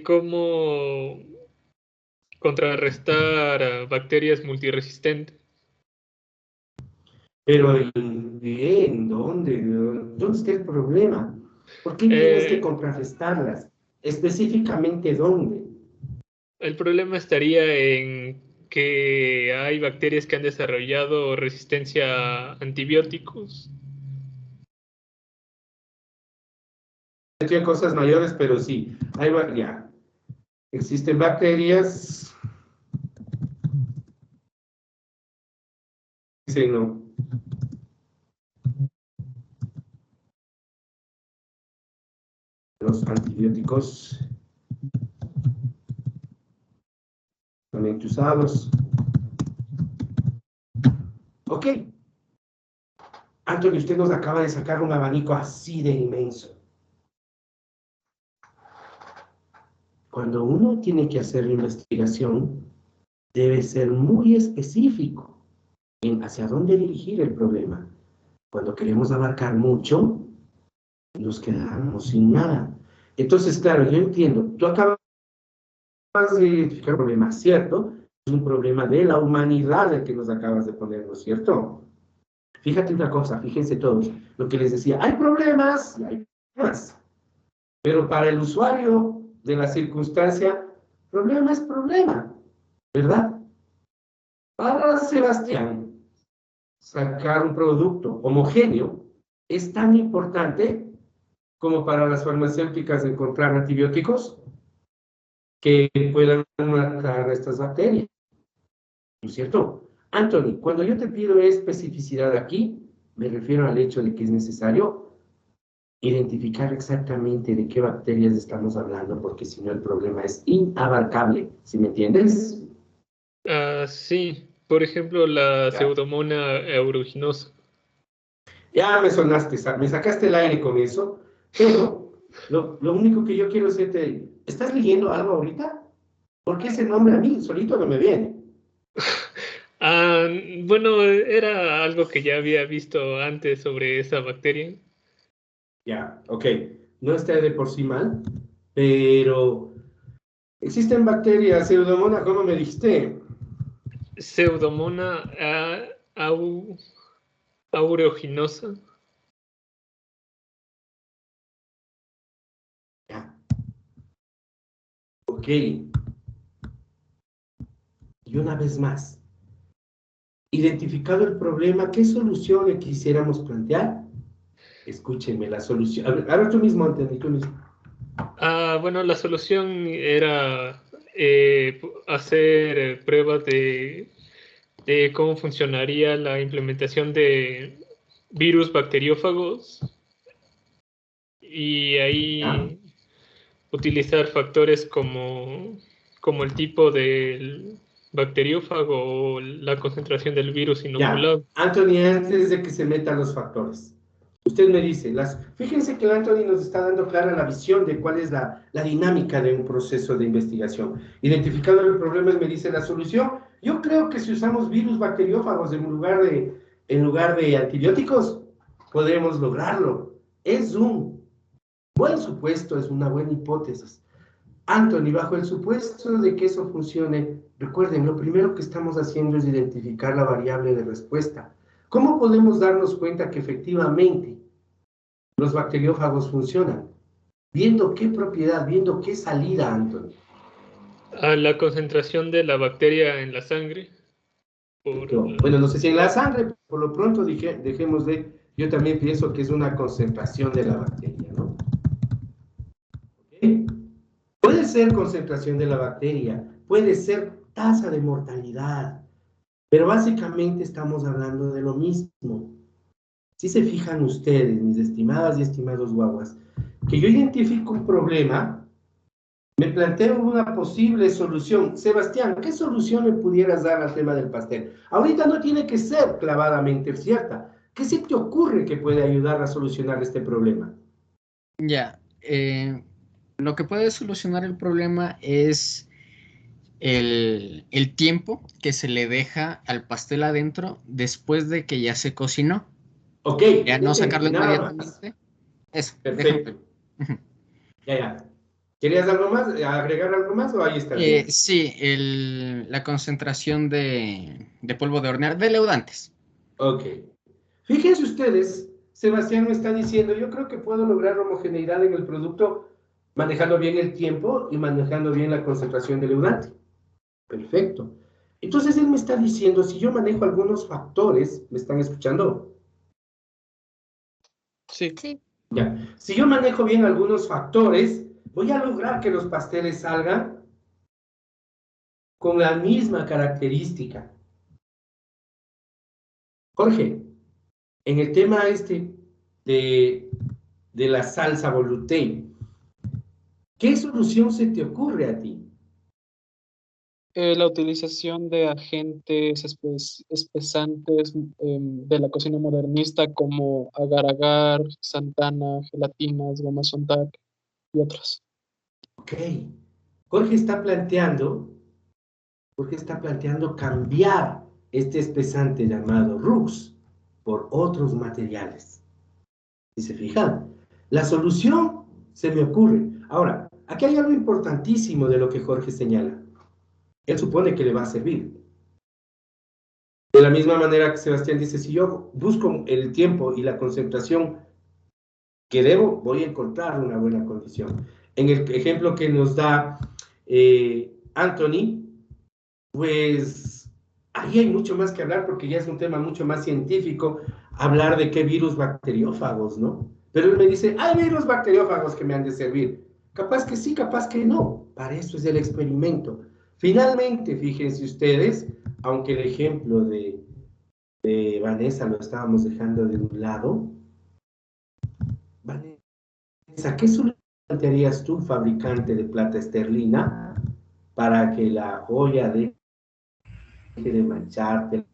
Speaker 10: cómo contrarrestar a bacterias multiresistentes.
Speaker 1: Pero bien, ¿dónde está el problema? ¿Por qué tienes que contrarrestarlas? Específicamente, ¿dónde?
Speaker 10: El problema estaría en que hay bacterias que han desarrollado resistencia a antibióticos.
Speaker 1: Hay cosas mayores, pero sí, ya. Existen bacterias. Sí, no. Los antibióticos también usados. Ok. Anthony, usted nos acaba de sacar un abanico así de inmenso. Cuando uno tiene que hacer investigación, debe ser muy específico en hacia dónde dirigir el problema. Cuando queremos abarcar mucho, nos quedamos sin nada. Entonces, claro, yo entiendo, tú acabas de identificar un problema, ¿cierto? Es un problema de la humanidad el que nos acabas de poner, ¿no es cierto? Fíjate una cosa, fíjense todos, lo que les decía, hay problemas y hay problemas, pero para el usuario de la circunstancia, problema es problema, ¿verdad? Para Sebastián, sacar un producto homogéneo es tan importante como para las farmacéuticas encontrar antibióticos que puedan matar a estas bacterias, ¿no es cierto? Anthony, cuando yo te pido especificidad aquí, me refiero al hecho de que es necesario identificar exactamente de qué bacterias estamos hablando, porque si no el problema es inabarcable, ¿sí me entiendes?
Speaker 10: Sí, por ejemplo, la
Speaker 1: Ya.
Speaker 10: Pseudomonas aeruginosa.
Speaker 1: Ya me sonaste, me sacaste el aire con eso, pero lo único que yo quiero hacerte, ¿estás leyendo algo ahorita? Porque ese nombre a mí solito no me viene.
Speaker 10: Bueno, era algo que ya había visto antes sobre esa bacteria.
Speaker 1: Ya, ok. No está de por sí mal, pero existen bacterias, Pseudomonas, ¿cómo me dijiste?
Speaker 10: Pseudomonas aeruginosa.
Speaker 1: Ya. Ok. Y una vez más, identificado el problema, ¿qué solución le quisiéramos plantear? Escúchenme, la solución. A ver tú mismo, Anthony, tú mismo.
Speaker 10: Bueno, la solución era hacer pruebas de cómo funcionaría la implementación de virus bacteriófagos y
Speaker 1: ¿Ya?
Speaker 10: ahí utilizar factores como el tipo del bacteriófago o la concentración del virus
Speaker 1: Ya,
Speaker 10: inoculado.
Speaker 1: Anthony, antes de que se metan los factores, usted me dice, fíjense que el Anthony nos está dando clara la visión de cuál es la dinámica de un proceso de investigación. Identificando el problema, él me dice la solución. Yo creo que si usamos virus bacteriófagos en lugar de antibióticos, podemos lograrlo. Es un buen supuesto, es una buena hipótesis. Anthony, bajo el supuesto de que eso funcione, recuerden, lo primero que estamos haciendo es identificar la variable de respuesta. ¿Cómo podemos darnos cuenta que efectivamente los bacteriófagos funcionan? Viendo qué propiedad, viendo qué salida, Anthony.
Speaker 10: A la concentración de la bacteria en la sangre.
Speaker 1: Bueno, no sé si en la sangre, por lo pronto dejemos de, yo también pienso que es una concentración de la bacteria, ¿no? ¿Okay? Puede ser concentración de la bacteria, puede ser tasa de mortalidad, pero básicamente estamos hablando de lo mismo. Si se fijan ustedes, mis estimadas y estimados guaguas, que yo identifico un problema, me planteo una posible solución. Sebastián, ¿qué solución le pudieras dar al tema del pastel? Ahorita no tiene que ser clavadamente cierta. ¿Qué se te ocurre que puede ayudar a solucionar este problema?
Speaker 8: Ya, lo que puede solucionar el problema es el tiempo que se le deja al pastel adentro después de que ya se cocinó.
Speaker 1: Ok.
Speaker 8: Ya no sacarlo
Speaker 1: Nada más.
Speaker 8: inmediatamente. Eso,
Speaker 1: Perfecto.
Speaker 8: déjame.
Speaker 1: Ya. ¿Querías algo más? ¿Agregar algo más o ahí está?
Speaker 8: Sí, la concentración de polvo de hornear, de leudantes.
Speaker 1: Ok. Fíjense ustedes, Sebastián me está diciendo, yo creo que puedo lograr homogeneidad en el producto manejando bien el tiempo y manejando bien la concentración de leudante. Perfecto. Entonces él me está diciendo, si yo manejo algunos factores, ¿me están escuchando?
Speaker 10: Sí.
Speaker 1: Ya. Si yo manejo bien algunos factores, voy a lograr que los pasteles salgan con la misma característica. Jorge, en el tema de la salsa volute, ¿qué solución se te ocurre a ti?
Speaker 3: La utilización de agentes espesantes de la cocina modernista como agar-agar, xantana, gelatinas, goma sontac y otros.
Speaker 1: Ok. Jorge está planteando cambiar este espesante llamado Rux por otros materiales. ¿Y se fijan? La solución se me ocurre. Ahora, aquí hay algo importantísimo de lo que Jorge señala. Él supone que le va a servir. De la misma manera que Sebastián dice, si yo busco el tiempo y la concentración que debo, voy a encontrar una buena condición. En el ejemplo que nos da Anthony, pues ahí hay mucho más que hablar porque ya es un tema mucho más científico. hablar de qué virus bacteriófagos, ¿no? Pero él me dice, hay virus bacteriófagos que me han de servir. Capaz que sí, capaz que no. Para eso es el experimento. Finalmente, fíjense ustedes, aunque el ejemplo de Vanessa lo estábamos dejando de un lado. Vanessa, ¿qué solución plantearías tú, fabricante de plata esterlina, para que la joya deje de mancharte?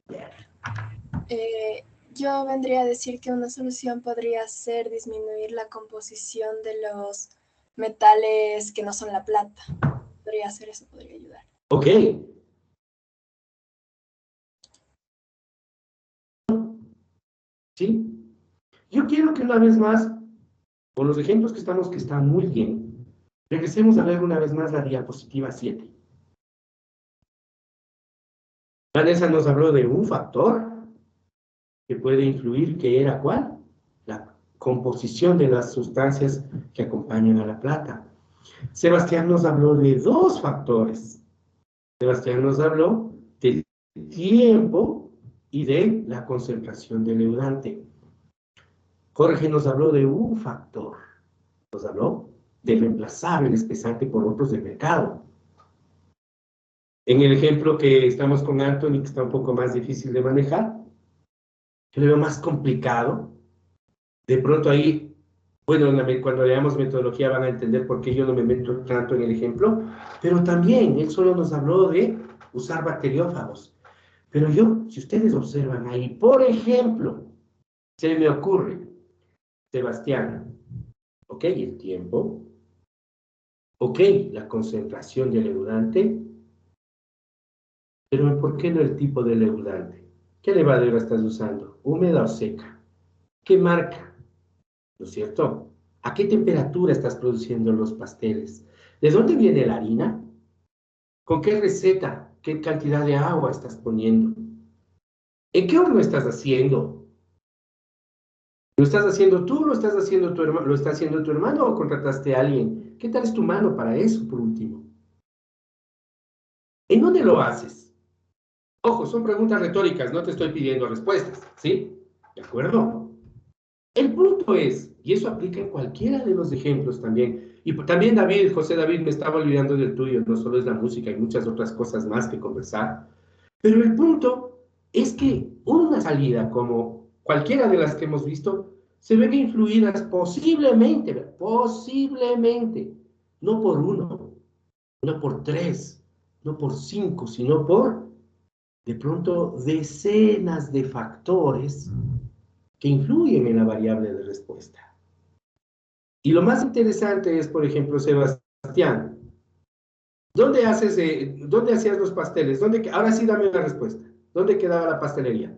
Speaker 2: Yo vendría a decir que una solución podría ser disminuir la composición de los metales que no son la plata. Podría ser eso, podría ayudar.
Speaker 1: Ok. ¿Sí? Yo quiero que una vez más, con los ejemplos que están muy bien, regresemos a ver una vez más la diapositiva 7. Vanessa nos habló de un factor que puede influir, que era ¿cuál? La composición de las sustancias que acompañan a la plata. Sebastián nos habló de dos factores. Sebastián nos habló del tiempo y de la concentración del leudante. Jorge nos habló de un factor. Nos habló de reemplazar el espesante por otros del mercado. En el ejemplo que estamos con Anthony, que está un poco más difícil de manejar, yo lo veo más complicado. De pronto ahí, bueno, cuando veamos metodología van a entender por qué yo no me meto tanto en el ejemplo, pero también él solo nos habló de usar bacteriófagos. Pero yo, si ustedes observan ahí, por ejemplo, se me ocurre, Sebastián, ok, el tiempo, ok, la concentración del leudante, pero ¿por qué no el tipo de leudante? ¿Qué levadura estás usando? ¿Húmeda o seca? ¿Qué marca? ¿No es cierto? ¿A qué temperatura estás produciendo los pasteles? ¿De dónde viene la harina? ¿Con qué receta? ¿Qué cantidad de agua estás poniendo? ¿En qué horno estás haciendo? ¿Lo estás haciendo tú? ¿Lo estás haciendo tu hermano? ¿Lo está haciendo tu hermano o contrataste a alguien? ¿Qué tal es tu mano para eso, por último? ¿En dónde lo haces? Ojo, son preguntas retóricas, no te estoy pidiendo respuestas, ¿sí? ¿De acuerdo? El punto es, y eso aplica en cualquiera de los ejemplos también, y también David, José David, me estaba olvidando del tuyo, no solo es la música, hay muchas otras cosas más que conversar, pero el punto es que una salida como cualquiera de las que hemos visto, se ven influidas posiblemente, no por uno, no por tres, no por cinco, sino por, de pronto, decenas de factores que influyen en la variable de respuesta. Y lo más interesante es, por ejemplo, Sebastián, ¿dónde hacías los pasteles? Ahora sí dame la respuesta. ¿Dónde quedaba la pastelería?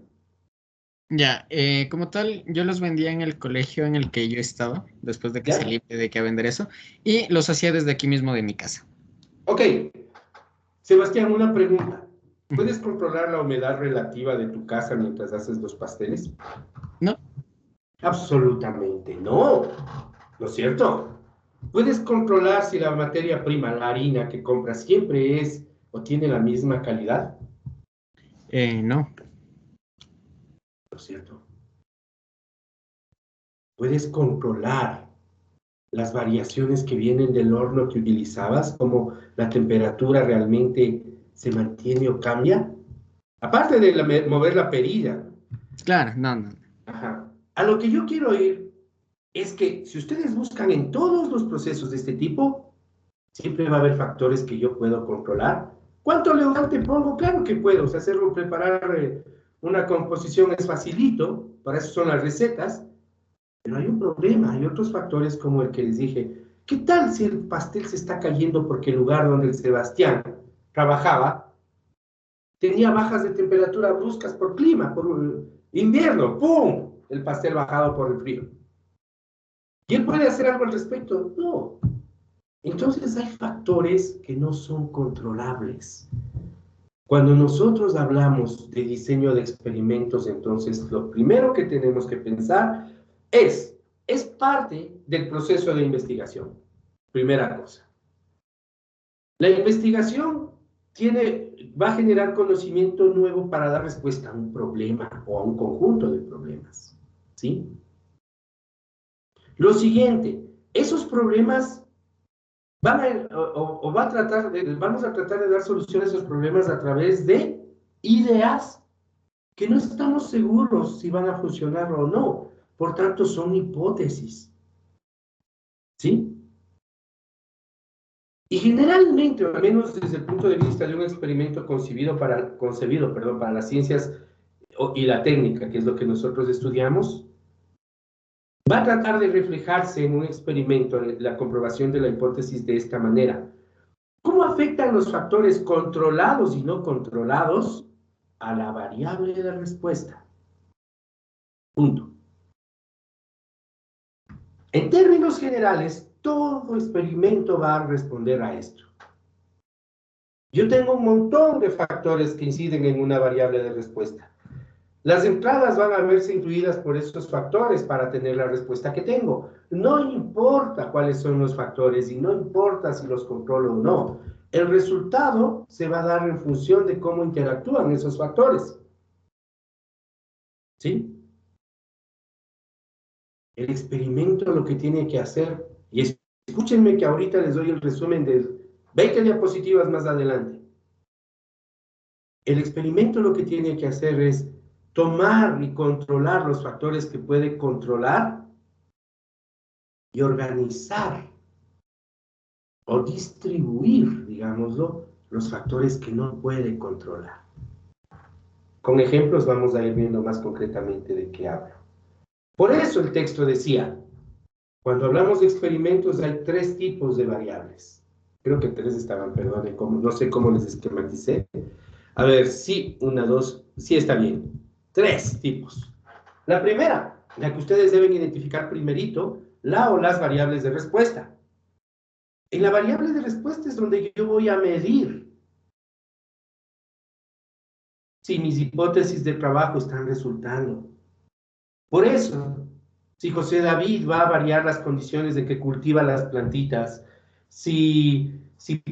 Speaker 8: Ya, como tal, yo los vendía en el colegio en el que yo estaba, después de que
Speaker 1: ¿Ya?
Speaker 8: salí, me dediqué a vender eso, y los hacía desde aquí mismo de mi casa.
Speaker 1: Ok. Sebastián, una pregunta. ¿Puedes controlar la humedad relativa de tu casa mientras haces los pasteles?
Speaker 8: No.
Speaker 1: Absolutamente no. ¿No es cierto? ¿Puedes controlar si la materia prima, la harina que compras, siempre es o tiene la misma calidad?
Speaker 8: No.
Speaker 1: ¿No es cierto? ¿Puedes controlar las variaciones que vienen del horno que utilizabas, como la temperatura realmente se mantiene o cambia? Aparte de mover la perilla.
Speaker 8: Claro, no.
Speaker 1: Ajá. A lo que yo quiero ir es que si ustedes buscan en todos los procesos de este tipo, siempre va a haber factores que yo puedo controlar. ¿Cuánto leudante pongo? Claro que puedo. O sea, preparar una composición es facilito, para eso son las recetas, pero hay un problema, hay otros factores como el que les dije. ¿Qué tal si el pastel se está cayendo porque el lugar donde el Sebastián trabajaba tenía bajas de temperatura bruscas por clima, por invierno? ¡Pum! El pastel bajado por el frío. ¿Y él puede hacer algo al respecto? No. Entonces hay factores que no son controlables. Cuando nosotros hablamos de diseño de experimentos, entonces lo primero que tenemos que pensar es parte del proceso de investigación. Primera cosa. La investigación va a generar conocimiento nuevo para dar respuesta a un problema o a un conjunto de problemas. ¿sí? Lo siguiente, esos problemas vamos a tratar de dar solución a esos problemas a través de ideas que no estamos seguros si van a funcionar o no. Por tanto, son hipótesis. ¿Sí? Y generalmente, al menos desde el punto de vista de un experimento concebido para las ciencias y la técnica, que es lo que nosotros estudiamos, va a tratar de reflejarse en un experimento la comprobación de la hipótesis de esta manera. ¿Cómo afectan los factores controlados y no controlados a la variable de respuesta? Punto. En términos generales, todo experimento va a responder a esto. Yo tengo un montón de factores que inciden en una variable de respuesta. Las entradas van a verse influidas por esos factores para tener la respuesta que tengo. No importa cuáles son los factores y no importa si los controlo o no. El resultado se va a dar en función de cómo interactúan esos factores. ¿Sí? El experimento lo que tiene que hacer, y escúchenme que ahorita les doy el resumen de 20 diapositivas más adelante. El experimento lo que tiene que hacer es tomar y controlar los factores que puede controlar y organizar o distribuir, digámoslo, los factores que no puede controlar. Con ejemplos vamos a ir viendo más concretamente de qué hablo. Por eso el texto decía, cuando hablamos de experimentos hay 3 tipos de variables. Creo que 3 estaban, perdón, no sé cómo les esquematicé. A ver, sí, 1, 2, sí está bien. 3 tipos. La primera, la que ustedes deben identificar primerito, la o las variables de respuesta. En la variable de respuesta es donde yo voy a medir si mis hipótesis de trabajo están resultando. Por eso, si José David va a variar las condiciones de que cultiva las plantitas, si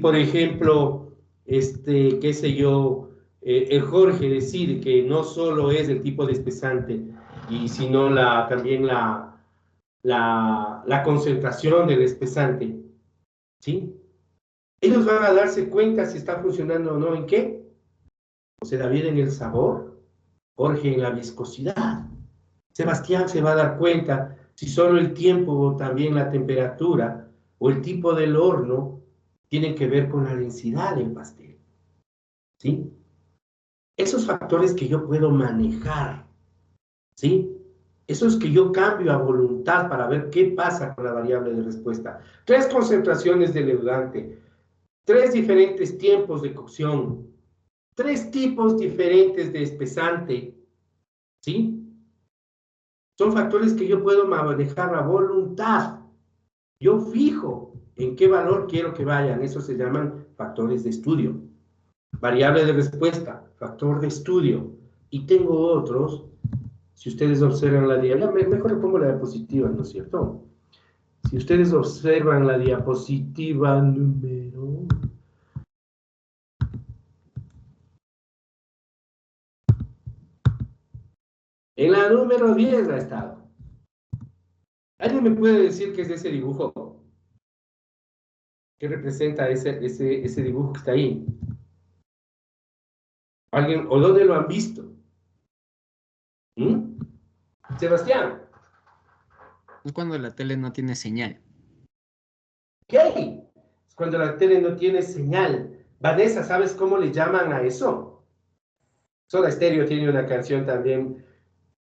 Speaker 1: por ejemplo, qué sé yo, el Jorge decide que no solo es el tipo de espesante, y sino también la concentración del espesante, ¿sí? Ellos van a darse cuenta si está funcionando o no, ¿en qué? José David en el sabor, Jorge en la viscosidad. Sebastián se va a dar cuenta si solo el tiempo o también la temperatura o el tipo del horno tienen que ver con la densidad del pastel. ¿Sí? Esos factores que yo puedo manejar, ¿sí? Esos que yo cambio a voluntad para ver qué pasa con la variable de respuesta. 3 concentraciones de leudante, 3 diferentes tiempos de cocción, 3 tipos diferentes de espesante, ¿sí? Son factores que yo puedo manejar a voluntad. Yo fijo en qué valor quiero que vayan. Eso se llaman factores de estudio. Variable de respuesta, factor de estudio. Y tengo otros, si ustedes observan la diapositiva, mejor le pongo la diapositiva, ¿no es cierto? Si ustedes observan la diapositiva número... En la número 10 ha estado. ¿Alguien me puede decir qué es ese dibujo? ¿Qué representa ese dibujo que está ahí? ¿Alguien? ¿O dónde lo han visto? ¿Mm? Sebastián.
Speaker 8: Es cuando la tele no tiene señal.
Speaker 1: ¿Qué? Es cuando la tele no tiene señal. Vanessa, ¿sabes cómo le llaman a eso? Soda Stereo tiene una canción también,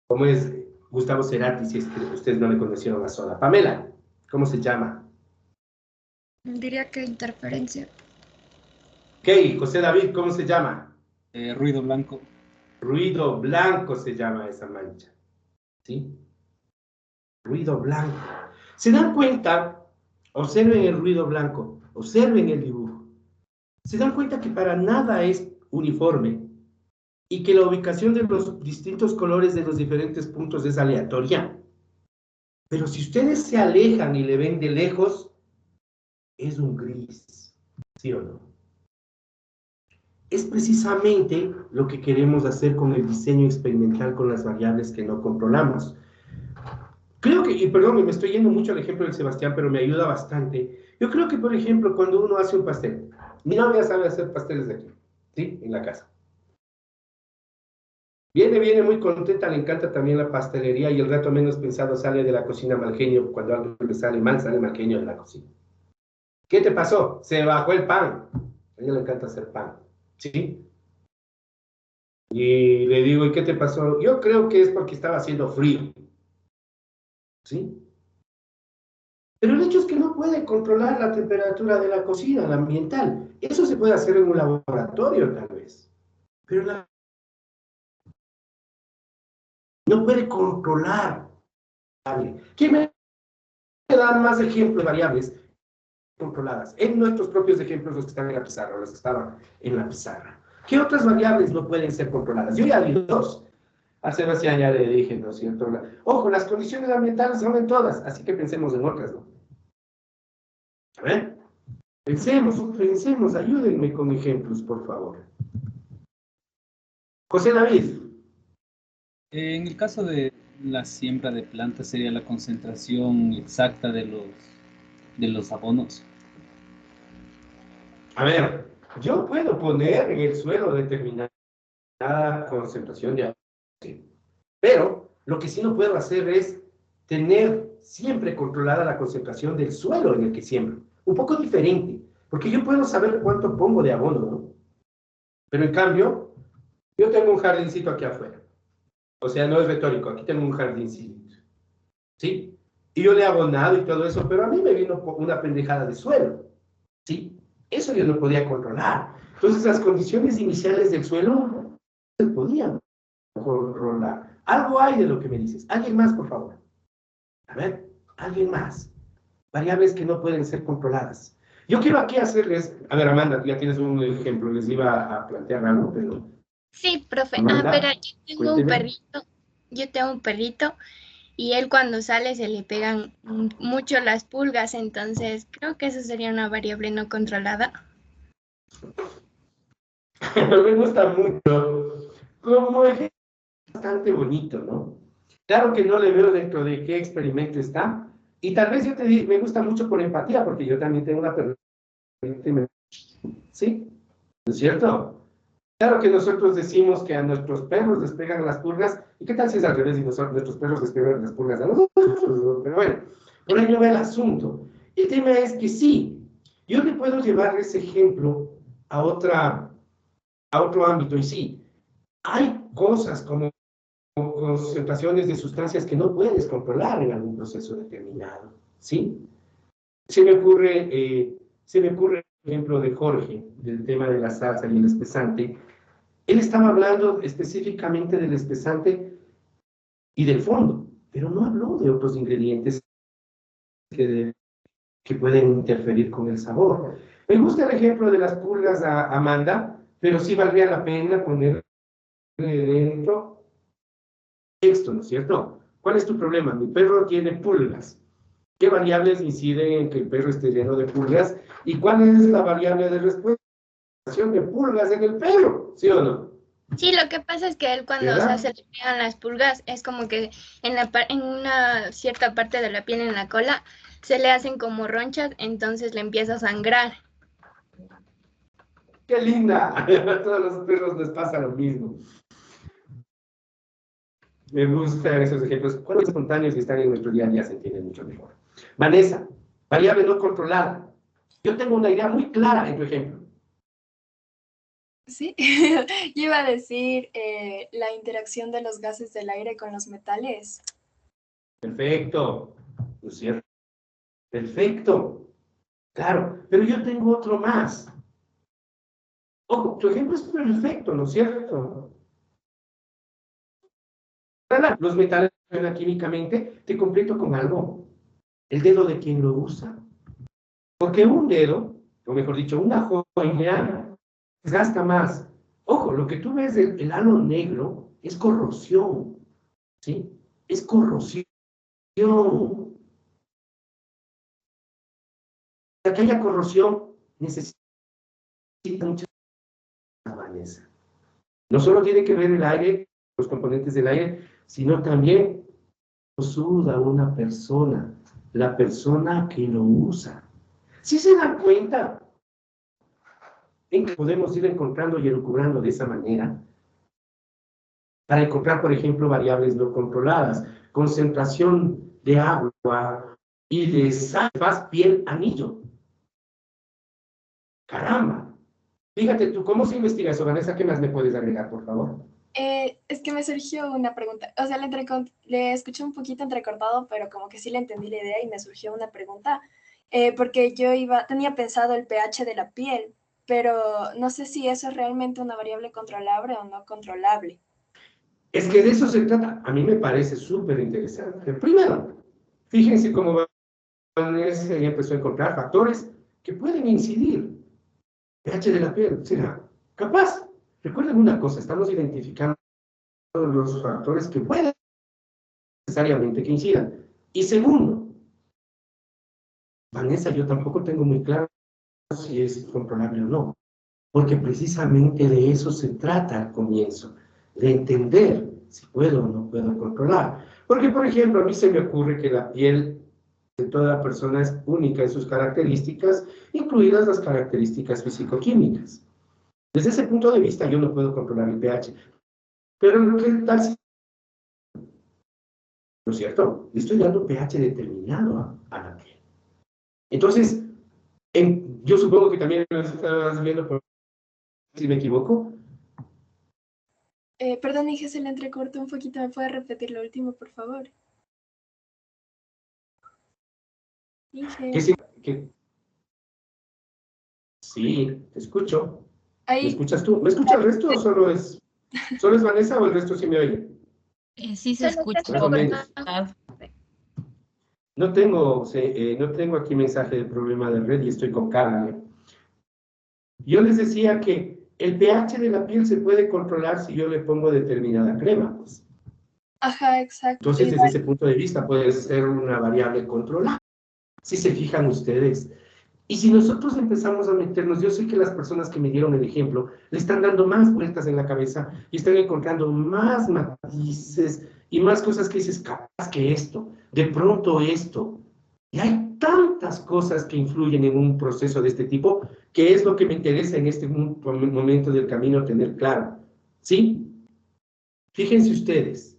Speaker 1: como es Gustavo Cerati, si es que ustedes no le conocieron a Soda. Pamela, ¿cómo se llama?
Speaker 2: Diría que interferencia.
Speaker 1: ¿Qué? José David, ¿cómo se llama?
Speaker 9: Ruido blanco.
Speaker 1: Ruido blanco se llama esa mancha. ¿Sí? Ruido blanco. ¿Se dan cuenta? Observen el ruido blanco. Observen el dibujo. ¿Se dan cuenta que para nada es uniforme? Y que la ubicación de los distintos colores de los diferentes puntos es aleatoria. Pero si ustedes se alejan y le ven de lejos, es un gris. ¿Sí o no? Es precisamente lo que queremos hacer con el diseño experimental con las variables que no controlamos. Creo que, y perdón, me estoy yendo mucho al ejemplo del Sebastián, pero me ayuda bastante. Yo creo que, por ejemplo, cuando uno hace un pastel, mi novia sabe hacer pasteles de aquí, ¿sí? En la casa. Viene muy contenta, le encanta también la pastelería y el rato menos pensado sale de la cocina mal genio. Cuando algo le sale mal, sale mal genio de la cocina. ¿Qué te pasó? Se bajó el pan. A ella le encanta hacer pan, ¿sí? Y le digo, ¿y qué te pasó? Yo creo que es porque estaba haciendo frío, ¿sí? Pero el hecho es que no puede controlar la temperatura de la cocina, la ambiental. Eso se puede hacer en un laboratorio, tal vez. Pero no puede controlar. ¿Quién me da más ejemplos de variables controladas? En nuestros propios ejemplos, los que están en la pizarra, los que estaban en la pizarra. ¿Qué otras variables no pueden ser controladas? Yo ya di dos. A Sebastián ya le dije, ¿no es cierto? Ojo, las condiciones ambientales son en todas, así que pensemos en otras, ¿no? A ver, pensemos, ayúdenme con ejemplos, por favor. José David.
Speaker 9: En el caso de la siembra de plantas sería la concentración exacta de los abonos.
Speaker 1: A ver, yo puedo poner en el suelo determinada concentración de agua, sí, pero lo que sí no puedo hacer es tener siempre controlada la concentración del suelo en el que siembro. Un poco diferente, porque yo puedo saber cuánto pongo de abono, ¿no? Pero en cambio, yo tengo un jardincito aquí afuera. O sea, no es retórico, aquí tengo un jardincito, ¿sí? Y yo le he abonado y todo eso, pero a mí me vino una pendejada de suelo, ¿sí? Eso yo no podía controlar. Entonces, las condiciones iniciales del suelo no se podían controlar. Algo hay de lo que me dices. ¿Alguien más, por favor? A ver, alguien más. Variables que no pueden ser controladas. Yo quiero aquí hacerles... A ver, Amanda, ya tienes un ejemplo. Les iba a plantear algo, pero...
Speaker 7: Sí, profe.
Speaker 1: Amanda,
Speaker 7: Pero yo tengo un
Speaker 1: cuénteme.
Speaker 7: perrito. Yo tengo un perrito y él cuando sale se le pegan mucho las pulgas, entonces creo que eso sería una variable no controlada.
Speaker 1: Me gusta mucho. Como ejemplo bastante bonito, ¿no? Claro que no le veo dentro de qué experimento está. Y tal vez yo te digo, me gusta mucho por empatía, porque yo también tengo una perrita. ¿Sí? ¿No es cierto? Claro que nosotros decimos que a nuestros perros les pegan las pulgas. ¿Y qué tal si es al revés y nuestros perros les pegan las pulgas a nosotros? Pero bueno, por ahí no va el asunto. El tema es que sí, yo le puedo llevar ese ejemplo a otro ámbito. Y sí, hay cosas como concentraciones de sustancias que no puedes controlar en algún proceso determinado, ¿sí? Se me ocurre el ejemplo de Jorge, del tema de la salsa y el espesante. Él estaba hablando específicamente del espesante y del fondo, pero no habló de otros ingredientes que pueden interferir con el sabor. Me gusta el ejemplo de las pulgas a Amanda, pero sí valdría la pena ponerle dentro texto, ¿no es cierto? ¿Cuál es tu problema? Mi perro tiene pulgas. ¿Qué variables inciden en que el perro esté lleno de pulgas? ¿Y cuál es la variable de respuesta de pulgas en el perro? ¿Sí o no?
Speaker 7: Sí, lo que pasa es que él cuando se le pegan las pulgas es como que en una cierta parte de la piel en la cola se le hacen como ronchas, entonces le empieza a sangrar.
Speaker 1: ¡Qué linda! A todos los perros les pasa lo mismo. Me gustan esos ejemplos. Cuando espontáneos que están en nuestro día a día se entienden mucho mejor. Vanessa, variable no controlada. Yo tengo una idea muy clara en tu ejemplo.
Speaker 2: Sí, yo iba a decir la interacción de los gases del aire con los metales.
Speaker 1: Perfecto, ¿no es cierto? Perfecto, claro, pero yo tengo otro más. Ojo, tu ejemplo es perfecto, ¿no es cierto? Los metales químicamente, te completo con algo. El dedo de quien lo usa. Porque un dedo, o mejor dicho, una joya, desgasta más. Ojo, lo que tú ves del halo negro es corrosión, ¿sí? Es corrosión. Para que haya corrosión, necesita mucha Vanessa. No solo tiene que ver el aire, los componentes del aire, sino también suda una persona, la persona que lo usa. ¿Sí se dan cuenta en que podemos ir encontrando y elucubrando de esa manera? Para encontrar, por ejemplo, variables no controladas, concentración de agua y de sal, faz, piel, anillo. Caramba. Fíjate tú, ¿cómo se investiga eso, Vanessa? ¿Qué más me puedes agregar, por favor?
Speaker 2: Es que me surgió una pregunta. O sea, le escuché un poquito entrecortado, pero como que sí le entendí la idea y me surgió una pregunta. Porque yo tenía pensado el pH de la piel, pero no sé si eso es realmente una variable controlable o no controlable.
Speaker 1: Es que de eso se trata. A mí me parece súper interesante. Primero, fíjense cómo Vanessa ya empezó a encontrar factores que pueden incidir. pH de la piel, será capaz. Recuerden una cosa, estamos identificando los factores que pueden necesariamente que incidan. Y segundo, Vanessa, yo tampoco tengo muy claro si es controlable o no, porque precisamente de eso se trata al comienzo, de entender si puedo o no puedo controlar. Porque, por ejemplo, a mí se me ocurre que la piel de toda persona es única en sus características, incluidas las características físico-químicas. Desde ese punto de vista, yo no puedo controlar el pH. Pero, ¿qué tal si? ¿No es cierto? Le estoy dando pH determinado a la piel. Entonces, yo supongo que también lo estás viendo, por si me equivoco.
Speaker 2: Perdón, Inge, se le entrecortó un poquito. ¿Me puede repetir lo último, por favor? Inge.
Speaker 1: Sí, te escucho.
Speaker 2: Ahí.
Speaker 1: ¿Me escuchas tú? ¿Me escucha el resto o solo es Vanessa o el resto sí me oye?
Speaker 4: Sí se escucha.
Speaker 1: Más o menos. No tengo aquí mensaje de problema de red y estoy con calma. Yo les decía que el pH de la piel se puede controlar si yo le pongo determinada crema, pues.
Speaker 2: Ajá, exacto.
Speaker 1: Entonces, desde ese punto de vista puede ser una variable controlada. Si se fijan ustedes. Y si nosotros empezamos a meternos, yo sé que las personas que me dieron el ejemplo le están dando más vueltas en la cabeza y están encontrando más matices y más cosas que dices, capaz que esto, de pronto esto. Y hay tantas cosas que influyen en un proceso de este tipo, que es lo que me interesa en este momento del camino tener claro. ¿Sí? Fíjense ustedes,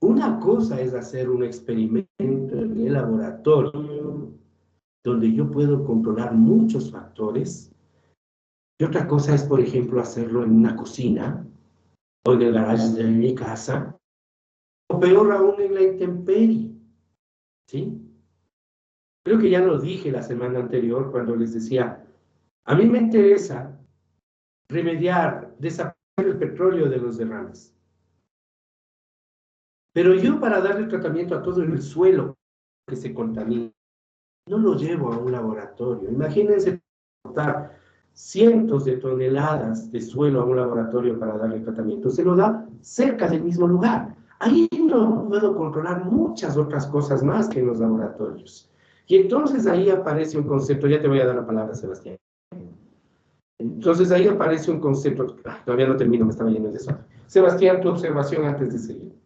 Speaker 1: una cosa es hacer un experimento en el laboratorio, donde yo puedo controlar muchos factores, y otra cosa es, por ejemplo, hacerlo en una cocina, o en el garage de mi casa, o peor aún en la intemperie, ¿sí? Creo que ya lo dije la semana anterior cuando les decía, a mí me interesa remediar, desaparecer el petróleo de los derrames. Pero yo para darle tratamiento a todo el suelo que se contamina, no lo llevo a un laboratorio. Imagínense botar cientos de toneladas de suelo a un laboratorio para darle tratamiento. Se lo da cerca del mismo lugar. Ahí no puedo controlar muchas otras cosas más que en los laboratorios. Y entonces ahí aparece un concepto, ya te voy a dar la palabra, Sebastián. Entonces ahí aparece un concepto, todavía no termino, me estaba yendo de eso. Sebastián, tu observación antes de seguir.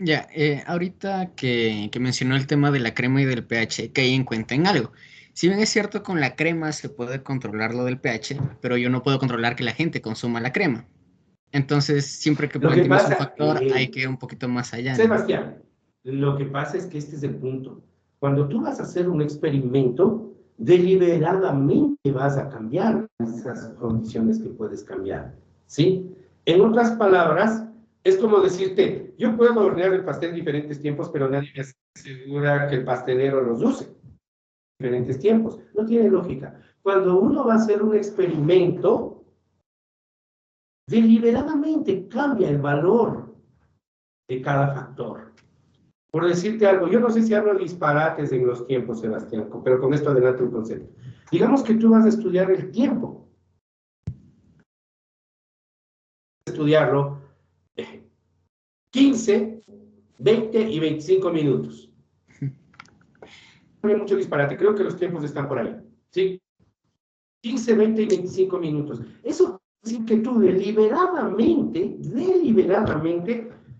Speaker 8: Ya, ahorita que mencionó el tema de la crema y del pH, caí en cuenta en algo. Si bien es cierto, con la crema se puede controlar lo del pH, pero yo no puedo controlar que la gente consuma la crema. Entonces, siempre que planteemos un factor, hay que ir un poquito más allá, ¿no?
Speaker 1: Sebastián, lo que pasa es que este es el punto. Cuando tú vas a hacer un experimento, deliberadamente vas a cambiar esas condiciones que puedes cambiar, ¿sí? En otras palabras, es como decirte, yo puedo hornear el pastel en diferentes tiempos, pero nadie me asegura que el pastelero los use en diferentes tiempos. No tiene lógica. Cuando uno va a hacer un experimento, deliberadamente cambia el valor de cada factor. Por decirte algo, yo no sé si hablo disparates en los tiempos, Sebastián, pero con esto adelante un concepto. Digamos que tú vas a estudiar el tiempo. Estudiarlo 15, 20 y 25 minutos. No hay mucho disparate, creo que los tiempos están por ahí, ¿sí? 15, 20 y 25 minutos. Eso quiere decir que tú deliberadamente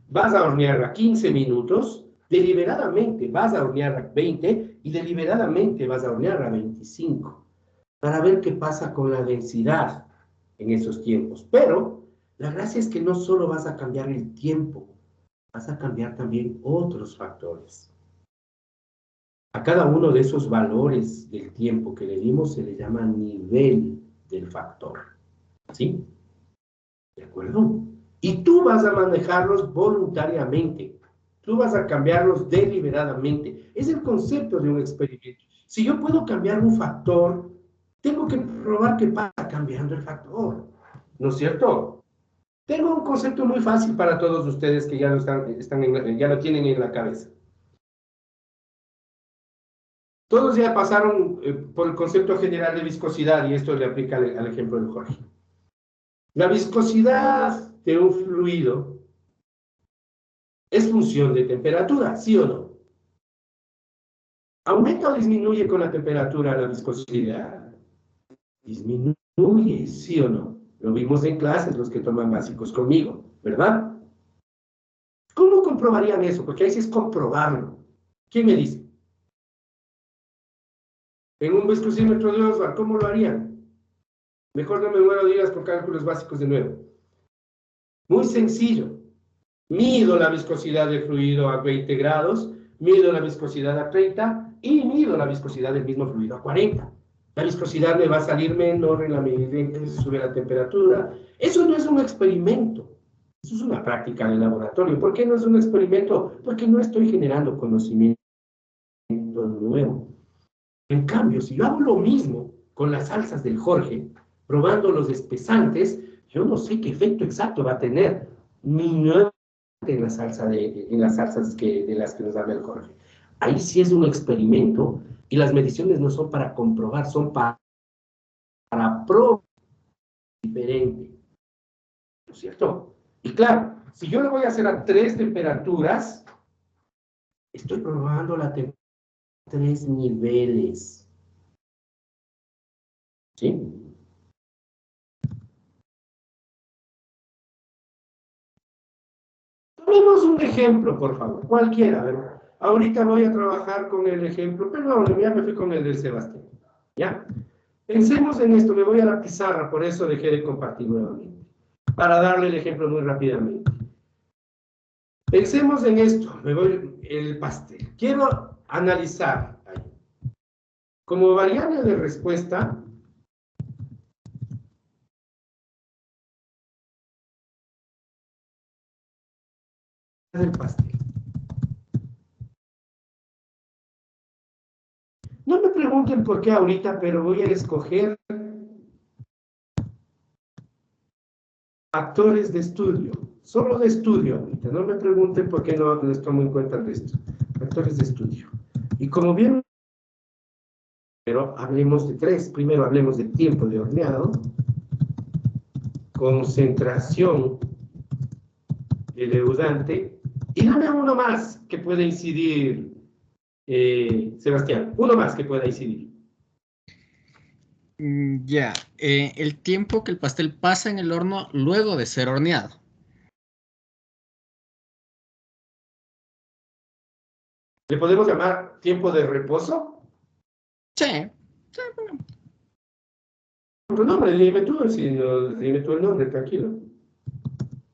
Speaker 1: vas a hornear a 15 minutos, deliberadamente vas a hornear a 20 y deliberadamente vas a hornear a 25 para ver qué pasa con la densidad en esos tiempos. Pero la gracia es que no solo vas a cambiar el tiempo, vas a cambiar también otros factores. A cada uno de esos valores del tiempo que le dimos se le llama nivel del factor. ¿Sí? ¿De acuerdo? Y tú vas a manejarlos voluntariamente. Tú vas a cambiarlos deliberadamente. Es el concepto de un experimento. Si yo puedo cambiar un factor, tengo que probar qué pasa cambiando el factor. ¿No es cierto? Tengo un concepto muy fácil para todos ustedes que ya ya lo tienen en la cabeza. Todos ya pasaron por el concepto general de viscosidad y esto le aplica al ejemplo de Jorge. La viscosidad de un fluido es función de temperatura, ¿sí o no? ¿Aumenta o disminuye con la temperatura la viscosidad? Disminuye, ¿sí o no? Lo vimos en clases los que toman básicos conmigo, ¿verdad? ¿Cómo comprobarían eso? Porque ahí sí es comprobarlo. ¿Quién me dice? En un viscosímetro de Oswald, ¿cómo lo harían? Mejor no me muero digas con cálculos básicos de nuevo. Muy sencillo. Mido la viscosidad del fluido a 20 grados, mido la viscosidad a 30 y mido la viscosidad del mismo fluido a 40. La viscosidad me va a salir menor en la medida en que se sube la temperatura. Eso no es un experimento. Eso es una práctica de laboratorio. ¿Por qué no es un experimento? Porque no estoy generando conocimiento nuevo. En cambio, si yo hago lo mismo con las salsas del Jorge, probando los espesantes, yo no sé qué efecto exacto va a tener mi nueva en las salsas de las que nos habla el Jorge. Ahí sí es un experimento y las mediciones no son para comprobar, son para probar diferente. ¿No es cierto? Y claro, si yo lo voy a hacer a 3 temperaturas, estoy probando la temperatura 3 niveles. ¿Sí? Tomemos un ejemplo, por favor, cualquiera. A ver, ahorita voy a trabajar con el ejemplo, perdón, ya me fui con el del Sebastián. ¿Ya? Pensemos en esto, me voy a la pizarra, por eso dejé de compartir nuevamente, para darle el ejemplo muy rápidamente. Pensemos en esto, me voy el pastel. Quiero analizar ahí. Como variable de respuesta, del pastel. No me pregunten por qué ahorita, pero voy a escoger factores de estudio, solo de estudio ahorita. No me pregunten por qué no les tomo en cuenta el resto. Factores de estudio. Y como bien, pero hablemos de 3. Primero hablemos de tiempo de horneado, concentración de leudante, y dame uno más que pueda incidir, Sebastián, uno más que pueda incidir.
Speaker 8: Ya, el tiempo que el pastel pasa en el horno luego de ser horneado.
Speaker 1: ¿Le podemos llamar tiempo de reposo?
Speaker 8: Sí.
Speaker 1: Otro nombre, dime tú, dime tú el nombre, tranquilo.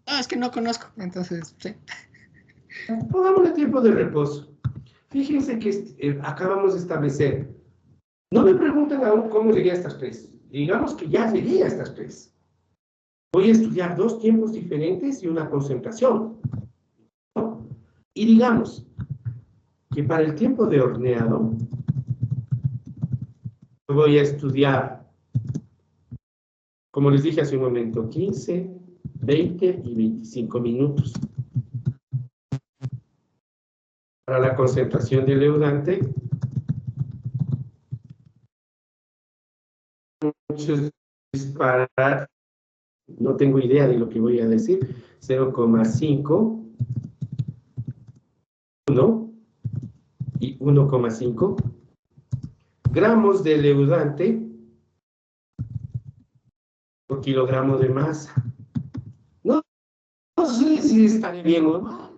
Speaker 8: Ah, es que no conozco, entonces, sí.
Speaker 1: Pongámosle tiempo de reposo. Fíjense que acabamos de establecer. No me pregunten aún cómo llegué a estas 3. Digamos que ya llegué a estas 3. Voy a estudiar 2 tiempos diferentes y una concentración. Y digamos que para el tiempo de horneado voy a estudiar, como les dije hace un momento, 15, 20 y 25 minutos. Para la concentración del leudante, muchos disparar, no tengo idea de lo que voy a decir, 0,5, 1 y 1,5 gramos de leudante por kilogramo de masa. No no sé si estaré bien o mal.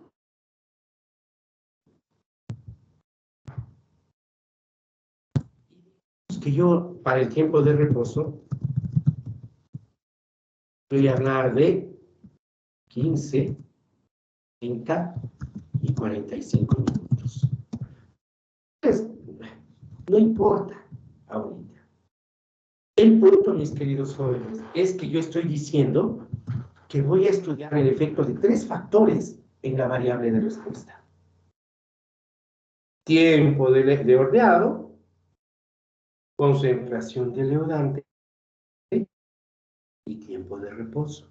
Speaker 1: Que yo, para el tiempo de reposo, voy a hablar de 15, 30 y 45 minutos. Pues, no importa ahorita. El punto, mis queridos jóvenes, es que yo estoy diciendo que voy a estudiar el efecto de 3 factores en la variable de respuesta. Tiempo de horneado, concentración de leudante y tiempo de reposo.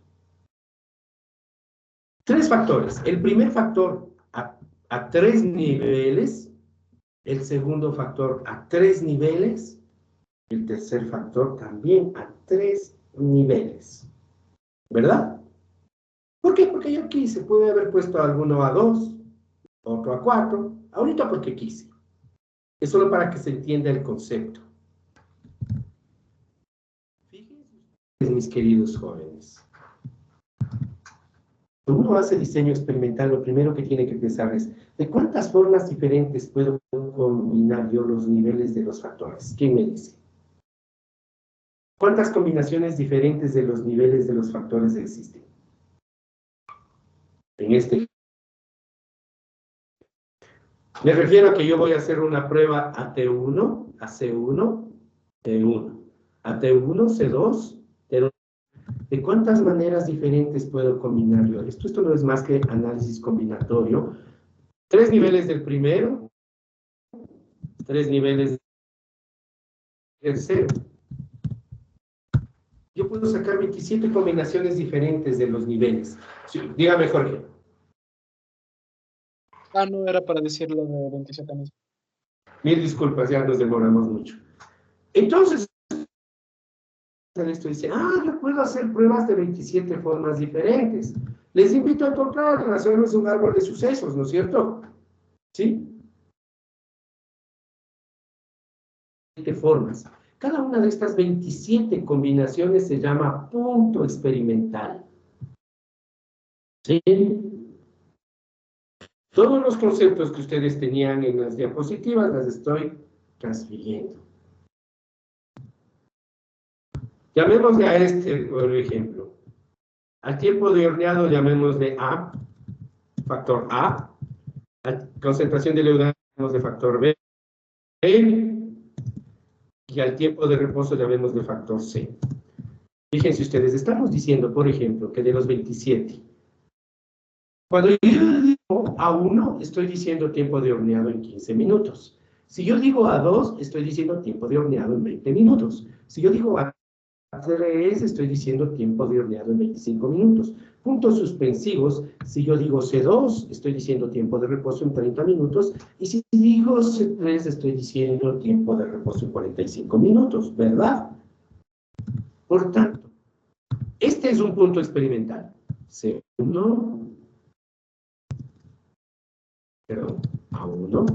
Speaker 1: 3 factores. El primer factor a 3 niveles, el segundo factor a 3 niveles, el tercer factor también a 3 niveles. ¿Verdad? ¿Por qué? Porque yo quise. Pude haber puesto alguno a 2, otro a 4. Ahorita porque quise. Es solo para que se entienda el concepto. Fíjense, mis queridos jóvenes. Cuando uno hace diseño experimental, lo primero que tiene que pensar es, ¿de cuántas formas diferentes puedo combinar yo los niveles de los factores? ¿Quién me dice? ¿Cuántas combinaciones diferentes de los niveles de los factores existen? En este. Me refiero a que yo voy a hacer una prueba a T1, a C1, T1, a T1, C2, T2. ¿De cuántas maneras diferentes puedo combinar yo esto? Esto no es más que análisis combinatorio. 3 niveles del primero, 3 niveles del tercero. Yo puedo sacar 27 combinaciones diferentes de los niveles. Sí, dígame, Jorge.
Speaker 3: No era para decir lo de 27 mismo.
Speaker 1: Mil disculpas, ya nos demoramos mucho. Entonces, esto dice, yo puedo hacer pruebas de 27 formas diferentes. Les invito a encontrar relaciones de un árbol de sucesos, ¿no es cierto? ¿Sí? 27 formas. Cada una de estas 27 combinaciones se llama punto experimental. ¿Sí? Todos los conceptos que ustedes tenían en las diapositivas las estoy transfiriendo. Llamémosle a este, por ejemplo. Al tiempo de horneado llamémosle A, factor A. A concentración de leudante llamémosle factor B. Y al tiempo de reposo llamémosle factor C. Fíjense ustedes, estamos diciendo, por ejemplo, que de los 27, cuando yo digo A1, estoy diciendo tiempo de horneado en 15 minutos. Si yo digo A2, estoy diciendo tiempo de horneado en 20 minutos. Si yo digo A3, estoy diciendo tiempo de horneado en 25 minutos. Puntos suspensivos, si yo digo C2, estoy diciendo tiempo de reposo en 30 minutos. Y si digo C3, estoy diciendo tiempo de reposo en 45 minutos, ¿verdad? Por tanto, este es un punto experimental. C1, perdón, A1,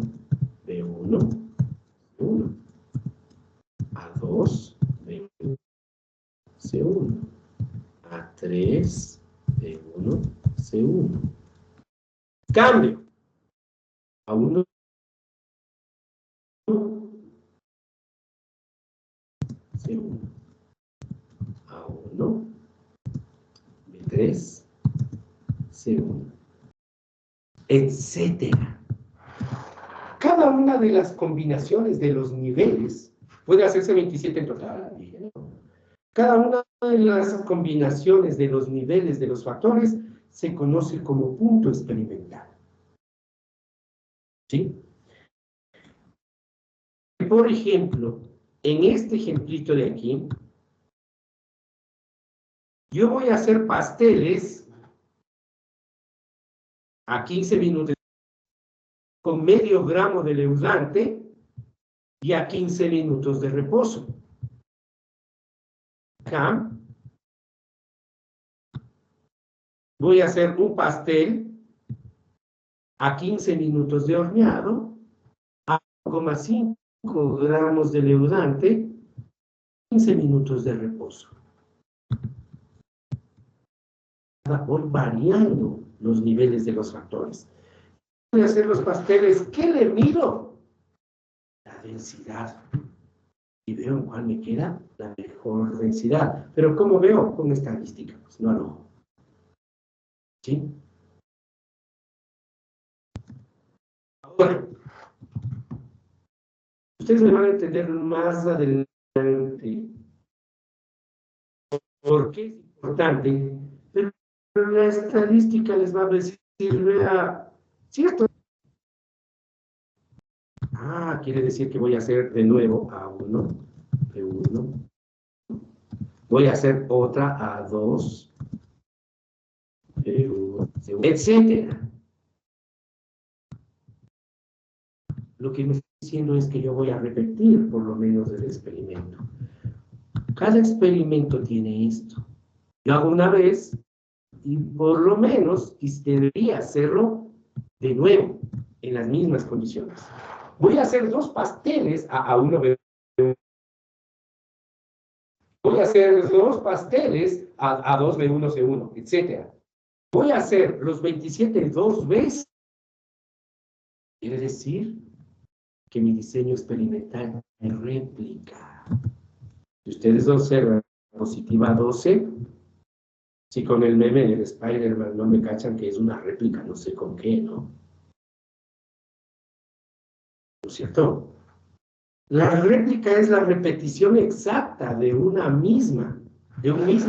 Speaker 1: B1, C1, A2, B1, C1, A3, B1, C1. Cambio. A1, C1, A1, B3, C1, etcétera. Cada una de las combinaciones de los niveles puede hacerse 27 en total. Cada una de las combinaciones de los niveles de los factores se conoce como punto experimental. ¿Sí? Por ejemplo, en este ejemplito de aquí, yo voy a hacer pasteles a 15 minutos con medio gramo de leudante y a 15 minutos de reposo. Acá voy a hacer un pastel a 15 minutos de horneado, a 1,5 gramos de leudante, 15 minutos de reposo. voy variando los niveles de los factores. Voy a hacer los pasteles, ¿qué le mido? La densidad. Y veo en cuál me queda la mejor densidad. Pero ¿cómo veo? Con estadística, pues no al ojo. ¿Sí? Ahora, ustedes me van a entender más adelante por qué es importante, pero la estadística les va a decir, vea, ¿cierto? Quiere decir que voy a hacer de nuevo A1, B1. Voy a hacer otra A2, B1, C1, etcétera. Lo que me estoy diciendo es que yo voy a repetir por lo menos el experimento. Cada experimento tiene esto. Yo hago una vez y por lo menos debería hacerlo de nuevo, en las mismas condiciones. Voy a hacer dos pasteles a A1, B1. Voy a hacer dos pasteles a A2, B1, C1, etc. Voy a hacer los 27 dos veces. Quiere decir que mi diseño experimental es réplica. Si ustedes observan positiva 12, si con el meme del Spider-Man no me cachan que es una réplica, no sé con qué, ¿no? ¿No es cierto? La réplica es la repetición exacta de un mismo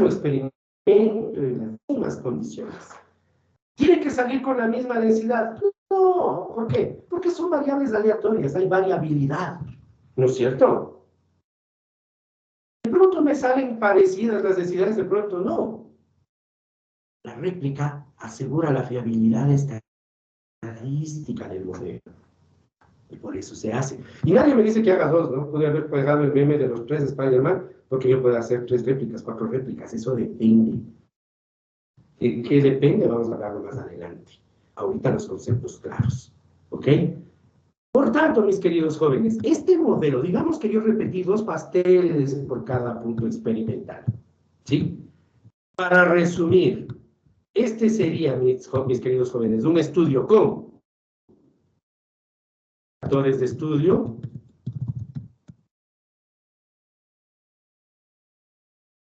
Speaker 1: experimento en las mismas condiciones. ¿Tiene que salir con la misma densidad? No, ¿por qué? Porque son variables aleatorias, hay variabilidad, ¿no es cierto? De pronto me salen parecidas las densidades, de pronto no. La réplica asegura la fiabilidad estadística del modelo. Y por eso se hace. Y nadie me dice que haga dos, ¿no? Pude haber pegado el meme de los 3 Spider-Man, porque yo puedo hacer 3 réplicas, 4 réplicas. Eso depende. ¿Qué depende? Vamos a hablarlo más adelante. Ahorita los conceptos claros. ¿Ok? Por tanto, mis queridos jóvenes, este modelo, digamos que yo repetí 2 pasteles por cada punto experimental. ¿Sí? Para resumir, este sería, mis queridos jóvenes, un estudio con factores de estudio,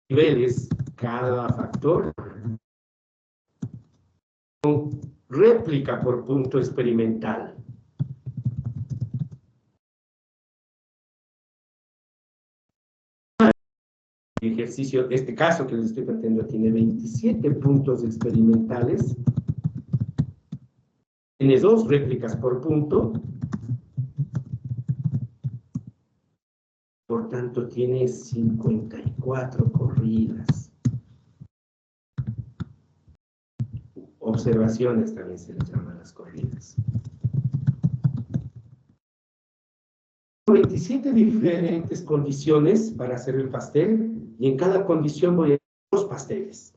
Speaker 1: niveles, cada factor, con réplica por punto experimental. El ejercicio, este caso que les estoy planteando, tiene 27 puntos experimentales. Tiene 2 réplicas por punto. Por tanto, tiene 54 corridas. Observaciones también se les llama las corridas. 27 diferentes condiciones para hacer el pastel y en cada condición voy a hacer 2 pasteles.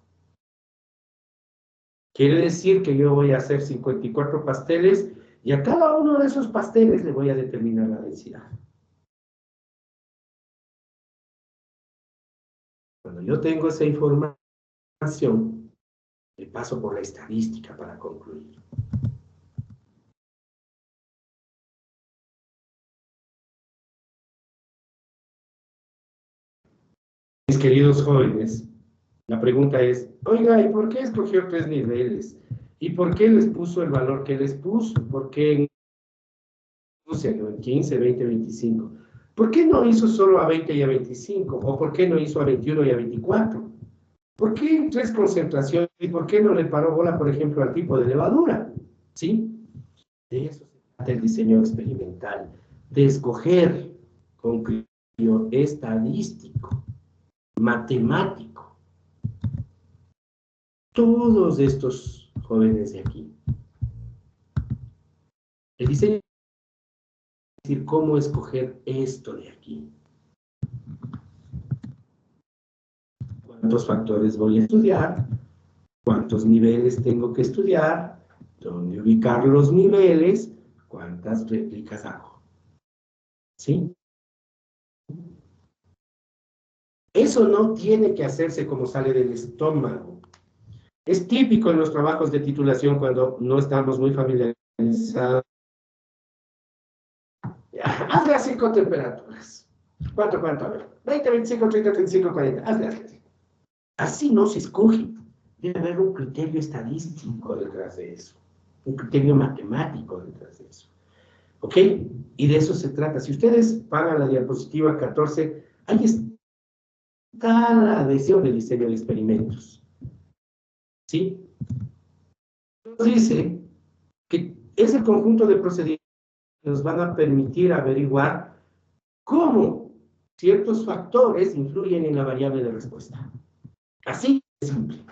Speaker 1: Quiere decir que yo voy a hacer 54 pasteles y a cada uno de esos pasteles le voy a determinar la densidad. Cuando yo tengo esa información, le paso por la estadística para concluir. Mis queridos jóvenes, la pregunta es, oiga, ¿y por qué escogió 3 niveles? ¿Y por qué les puso el valor que les puso? ¿Por qué en 15, 20, 25? ¿Por qué no hizo solo a 20 y a 25? ¿O por qué no hizo a 21 y a 24? ¿Por qué en 3 concentraciones? ¿Y por qué no le paró bola, por ejemplo, al tipo de levadura? ¿Sí? De eso se trata el diseño experimental, de escoger con criterio estadístico, matemático. Todos estos jóvenes de aquí. El diseño es decir, cómo escoger esto de aquí. ¿Cuántos factores voy a estudiar? ¿Cuántos niveles tengo que estudiar? ¿Dónde ubicar los niveles? ¿Cuántas réplicas hago? ¿Sí? Eso no tiene que hacerse como sale del estómago. Es típico en los trabajos de titulación cuando no estamos muy familiarizados. Hazle así con temperaturas. ¿Cuánto? A ver. 20, 25, 30, 35, 40. Hazle. Así no se escoge. Debe haber un criterio estadístico detrás de eso. Un criterio matemático detrás de eso. ¿Ok? Y de eso se trata. Si ustedes pagan la diapositiva 14, ahí está la adhesión del diseño de experimentos. ¿Sí? Nos dice que ese conjunto de procedimientos nos van a permitir averiguar cómo ciertos factores influyen en la variable de respuesta. Así de simple.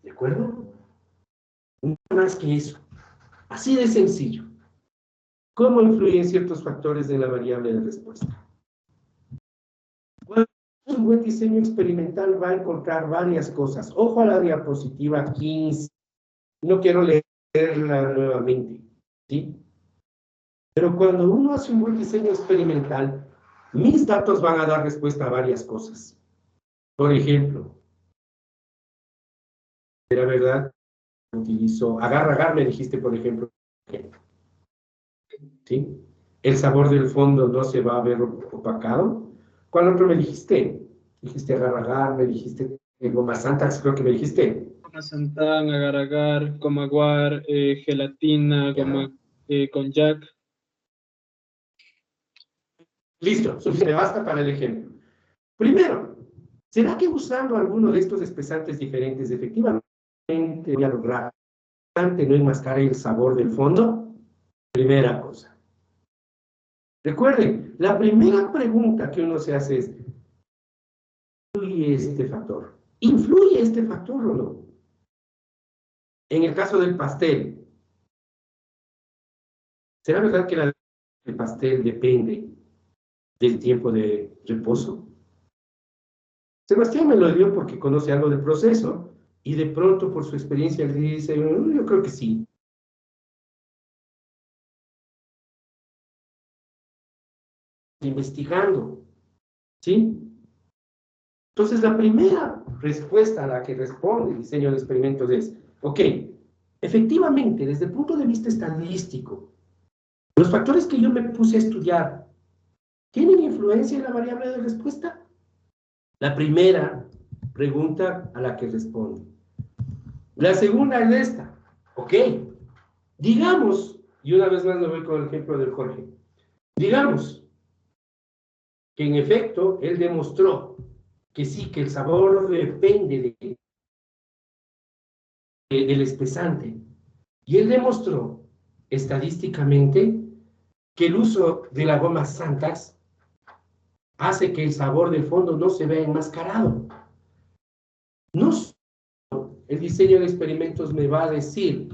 Speaker 1: ¿De acuerdo? No más que eso. Así de sencillo. ¿Cómo influyen ciertos factores en la variable de respuesta? Bueno, un buen diseño experimental va a encontrar varias cosas. Ojo a la diapositiva 15. No quiero leerla nuevamente, ¿sí? Pero cuando uno hace un buen diseño experimental, mis datos van a dar respuesta a varias cosas. Por ejemplo, ¿era verdad? Utilizo agar, me dijiste, por ejemplo. ¿Sí? El sabor del fondo no se va a ver opacado. ¿Cuál otro me dijiste? Dijiste agar, me dijiste goma santax, creo que me dijiste.
Speaker 3: Goma santán, agar, comaguar, gelatina, goma konjac.
Speaker 1: Listo, suficiente, basta para el ejemplo. Primero, ¿será que usando alguno de estos espesantes diferentes efectivamente voy a lograr no enmascarar el sabor del fondo? Primera cosa. Recuerden, la primera pregunta que uno se hace es, ¿influye este factor? ¿Influye este factor o no? En el caso del pastel, ¿será verdad que el pastel depende del tiempo de reposo? Sebastián me lo dio porque conoce algo del proceso y de pronto por su experiencia él dice, yo creo que sí. Investigando, ¿sí? Entonces la primera respuesta a la que responde el diseño de experimentos es, ok, efectivamente, desde el punto de vista estadístico, los factores que yo me puse a estudiar, ¿tienen influencia en la variable de respuesta? La primera pregunta a la que responde. La segunda es esta, ok, digamos, y una vez más me voy con el ejemplo del Jorge, digamos que en efecto él demostró que sí, que el sabor depende del espesante. Y él demostró estadísticamente que el uso de la goma Santax hace que el sabor del fondo no se vea enmascarado. No solo el diseño de experimentos me va a decir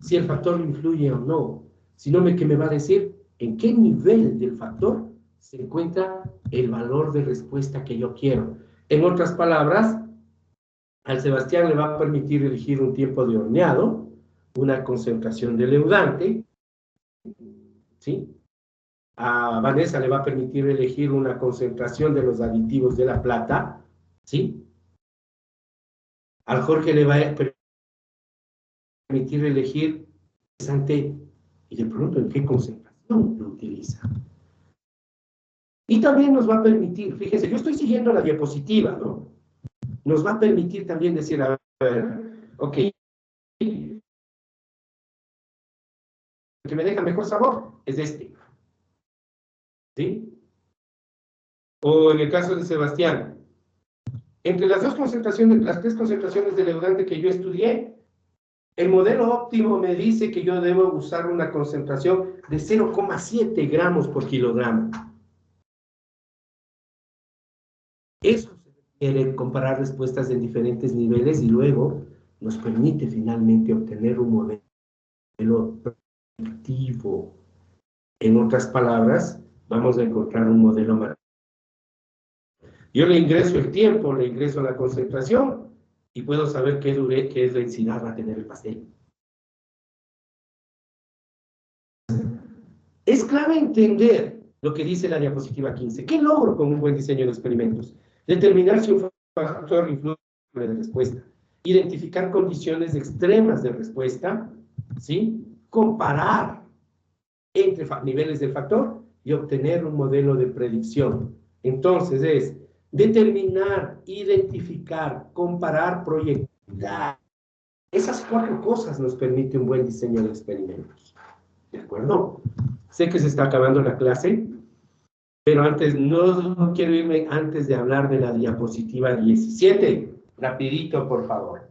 Speaker 1: si el factor influye o no, sino que me va a decir en qué nivel del factor se encuentra el valor de respuesta que yo quiero. En otras palabras, al Sebastián le va a permitir elegir un tiempo de horneado, una concentración de leudante, ¿sí? A Vanessa le va a permitir elegir una concentración de los aditivos de la plata, ¿sí? Al Jorge le va a permitir elegir y de pronto en qué concentración lo utiliza. Y también nos va a permitir, fíjense, yo estoy siguiendo la diapositiva, ¿no? Nos va a permitir también decir, a ver, ok, el que me deja mejor sabor es este. ¿Sí? O en el caso de Sebastián, entre las tres concentraciones de leudante que yo estudié, el modelo óptimo me dice que yo debo usar una concentración de 0,7 gramos por kilogramo. Eso se requiere comparar respuestas en diferentes niveles y luego nos permite finalmente obtener un modelo predictivo. En otras palabras, vamos a encontrar un modelo más. Yo le ingreso el tiempo, le ingreso la concentración y puedo saber qué densidad va a tener el pastel. Es clave entender lo que dice la diapositiva 15. ¿Qué logro con un buen diseño de experimentos? Determinar si un factor influye en la respuesta. identificar condiciones extremas de respuesta, ¿sí? Comparar entre niveles del factor y obtener un modelo de predicción. Entonces es determinar, identificar, comparar, proyectar. Esas 4 cosas nos permite un buen diseño de experimentos. ¿De acuerdo? Sé que se está acabando la clase, pero antes, no quiero irme antes de hablar de la diapositiva 17. Rapidito, por favor.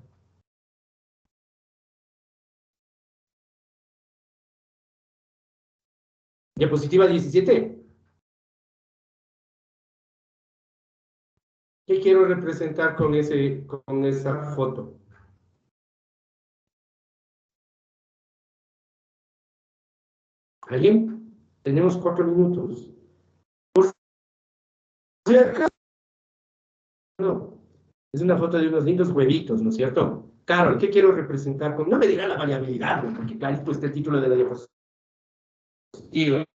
Speaker 1: Diapositiva 17. ¿Qué quiero representar con esa foto? ¿Alguien? Tenemos 4 minutos. Por si acaso, no. Es una foto de unos lindos huevitos, ¿no es cierto? Carol, ¿qué quiero representar con? No me dirá la variabilidad, ¿no? Porque clarito está el título de la diapositiva.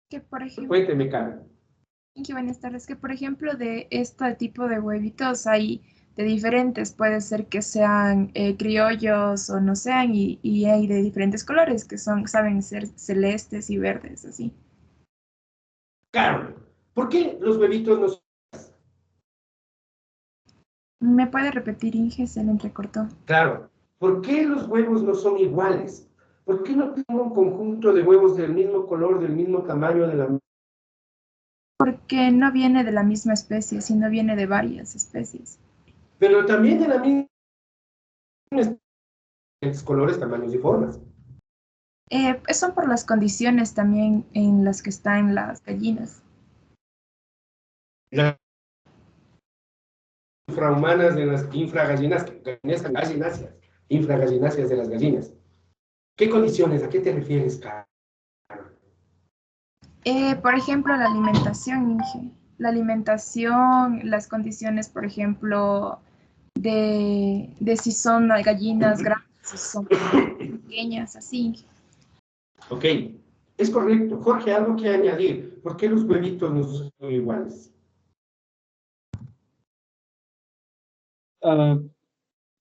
Speaker 2: Que por ejemplo,
Speaker 1: Cuénteme, Carol.
Speaker 2: que buenas tardes, que por ejemplo de este tipo de huevitos hay de diferentes, puede ser que sean criollos o no sean, y hay de diferentes colores, que saben ser celestes y verdes, así.
Speaker 1: Carol, ¿por qué los huevitos no son?
Speaker 2: ¿Me puede repetir, Inge? Se le entrecortó.
Speaker 1: Claro, ¿por qué los huevos no son iguales? ¿Por qué no tengo un conjunto de huevos del mismo color, del mismo tamaño, de la...
Speaker 2: Porque no viene de la misma especie, sino viene de varias especies.
Speaker 1: Pero también de la misma especie, colores, tamaños y formas.
Speaker 2: Son por las condiciones también en las que están las gallinas.
Speaker 1: Las infrahumanas de las infragallináceas de las gallinas. ¿Qué condiciones? ¿A qué te refieres, Carol?
Speaker 2: Por ejemplo, la alimentación, Inge. La alimentación, las condiciones, por ejemplo, de si son gallinas grandes, si son pequeñas, así.
Speaker 1: Ok, es correcto. Jorge, algo que añadir. ¿Por qué los huevitos no son iguales?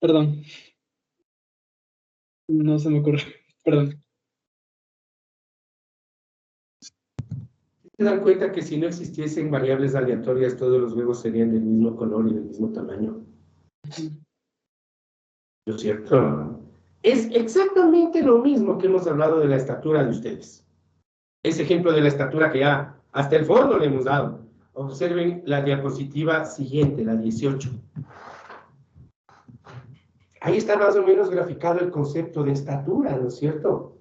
Speaker 3: Perdón. No se me ocurre. Perdón.
Speaker 1: ¿Se dan cuenta que si no existiesen variables aleatorias, todos los huevos serían del mismo color y del mismo tamaño? ¿No es cierto? Es exactamente lo mismo que hemos hablado de la estatura de ustedes. Ese ejemplo de la estatura que ya hasta el fondo le hemos dado. Observen la diapositiva siguiente, la 18. Ahí está más o menos graficado el concepto de estatura, ¿no es cierto?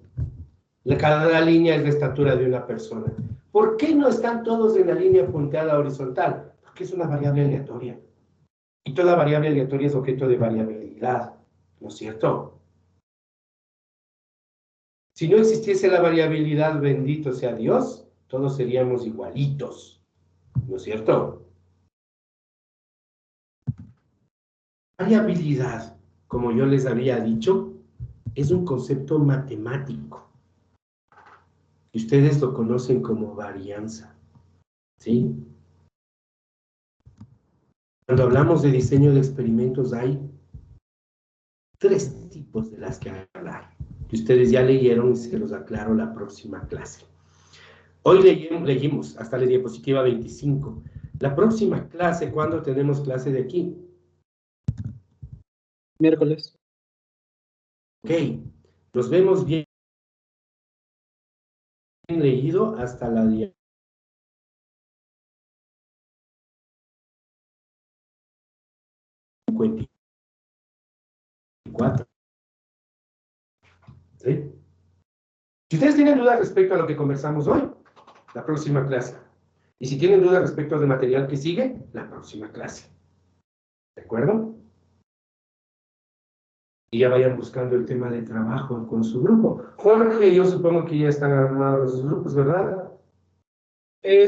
Speaker 1: Cada línea es la estatura de una persona. ¿Por qué no están todos en la línea punteada horizontal? Porque es una variable aleatoria. Y toda variable aleatoria es objeto de variabilidad, ¿no es cierto? Si no existiese la variabilidad, bendito sea Dios, todos seríamos igualitos, ¿no es cierto? Variabilidad, como yo les había dicho, es un concepto matemático. Y ustedes lo conocen como varianza, ¿sí? Cuando hablamos de diseño de experimentos hay 3 tipos de las que hablar, que ustedes ya leyeron y se los aclaro la próxima clase. Hoy leímos hasta la diapositiva 25. La próxima clase, ¿cuándo tenemos clase de aquí?
Speaker 3: Miércoles.
Speaker 1: Ok, nos vemos bien leído hasta la diapositiva 54. ¿Sí? Si ustedes tienen dudas respecto a lo que conversamos hoy, la próxima clase. Y si tienen dudas respecto al material que sigue, la próxima clase. ¿De acuerdo? Y ya vayan buscando el tema de trabajo con su grupo. Jorge, yo supongo que ya están armados los grupos, ¿verdad?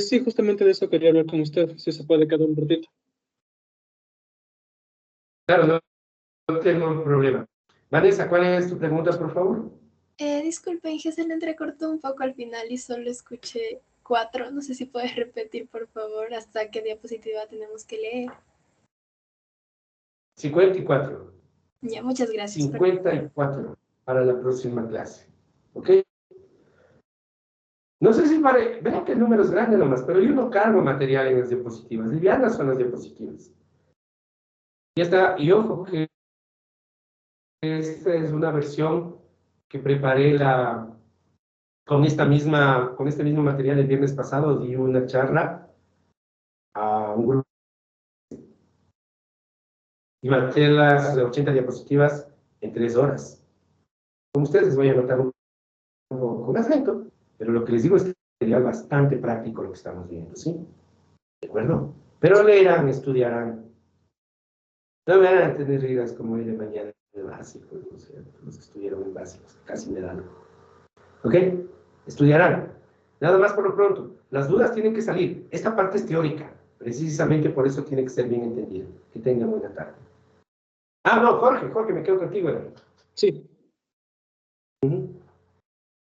Speaker 3: Sí, justamente de eso quería hablar con usted, si se puede quedar un ratito.
Speaker 1: Claro, no tengo un problema. Vanessa, ¿cuál es tu pregunta, por favor?
Speaker 2: Disculpen, Inge, se le entrecortó un poco al final y solo escuché 4. No sé si puedes repetir, por favor, hasta qué diapositiva tenemos que leer.
Speaker 1: 54.
Speaker 2: Ya, muchas gracias.
Speaker 1: 54 para la próxima clase. ¿Ok? No sé si vean que el número es grande nomás, pero yo no cargo material en las diapositivas. Livianas son las diapositivas. Ya está. Y ojo, que esta es una versión que preparé con este mismo material el viernes pasado. Di una charla a un grupo y maté las 80 diapositivas en 3 horas. Como ustedes les voy a anotar un poco con acento, pero lo que les digo es que sería bastante práctico lo que estamos viendo, ¿sí? ¿De acuerdo? Pero leerán, estudiarán. No me van a tener ridas como hoy de mañana de básicos, o sea, los que estudiaron en básicos, casi me dan. ¿Ok? Estudiarán. Nada más por lo pronto. Las dudas tienen que salir. Esta parte es teórica. Precisamente por eso tiene que ser bien entendida. Que tengan buena tarde. Ah, no, Jorge, me quedo contigo, hermano.
Speaker 3: Sí.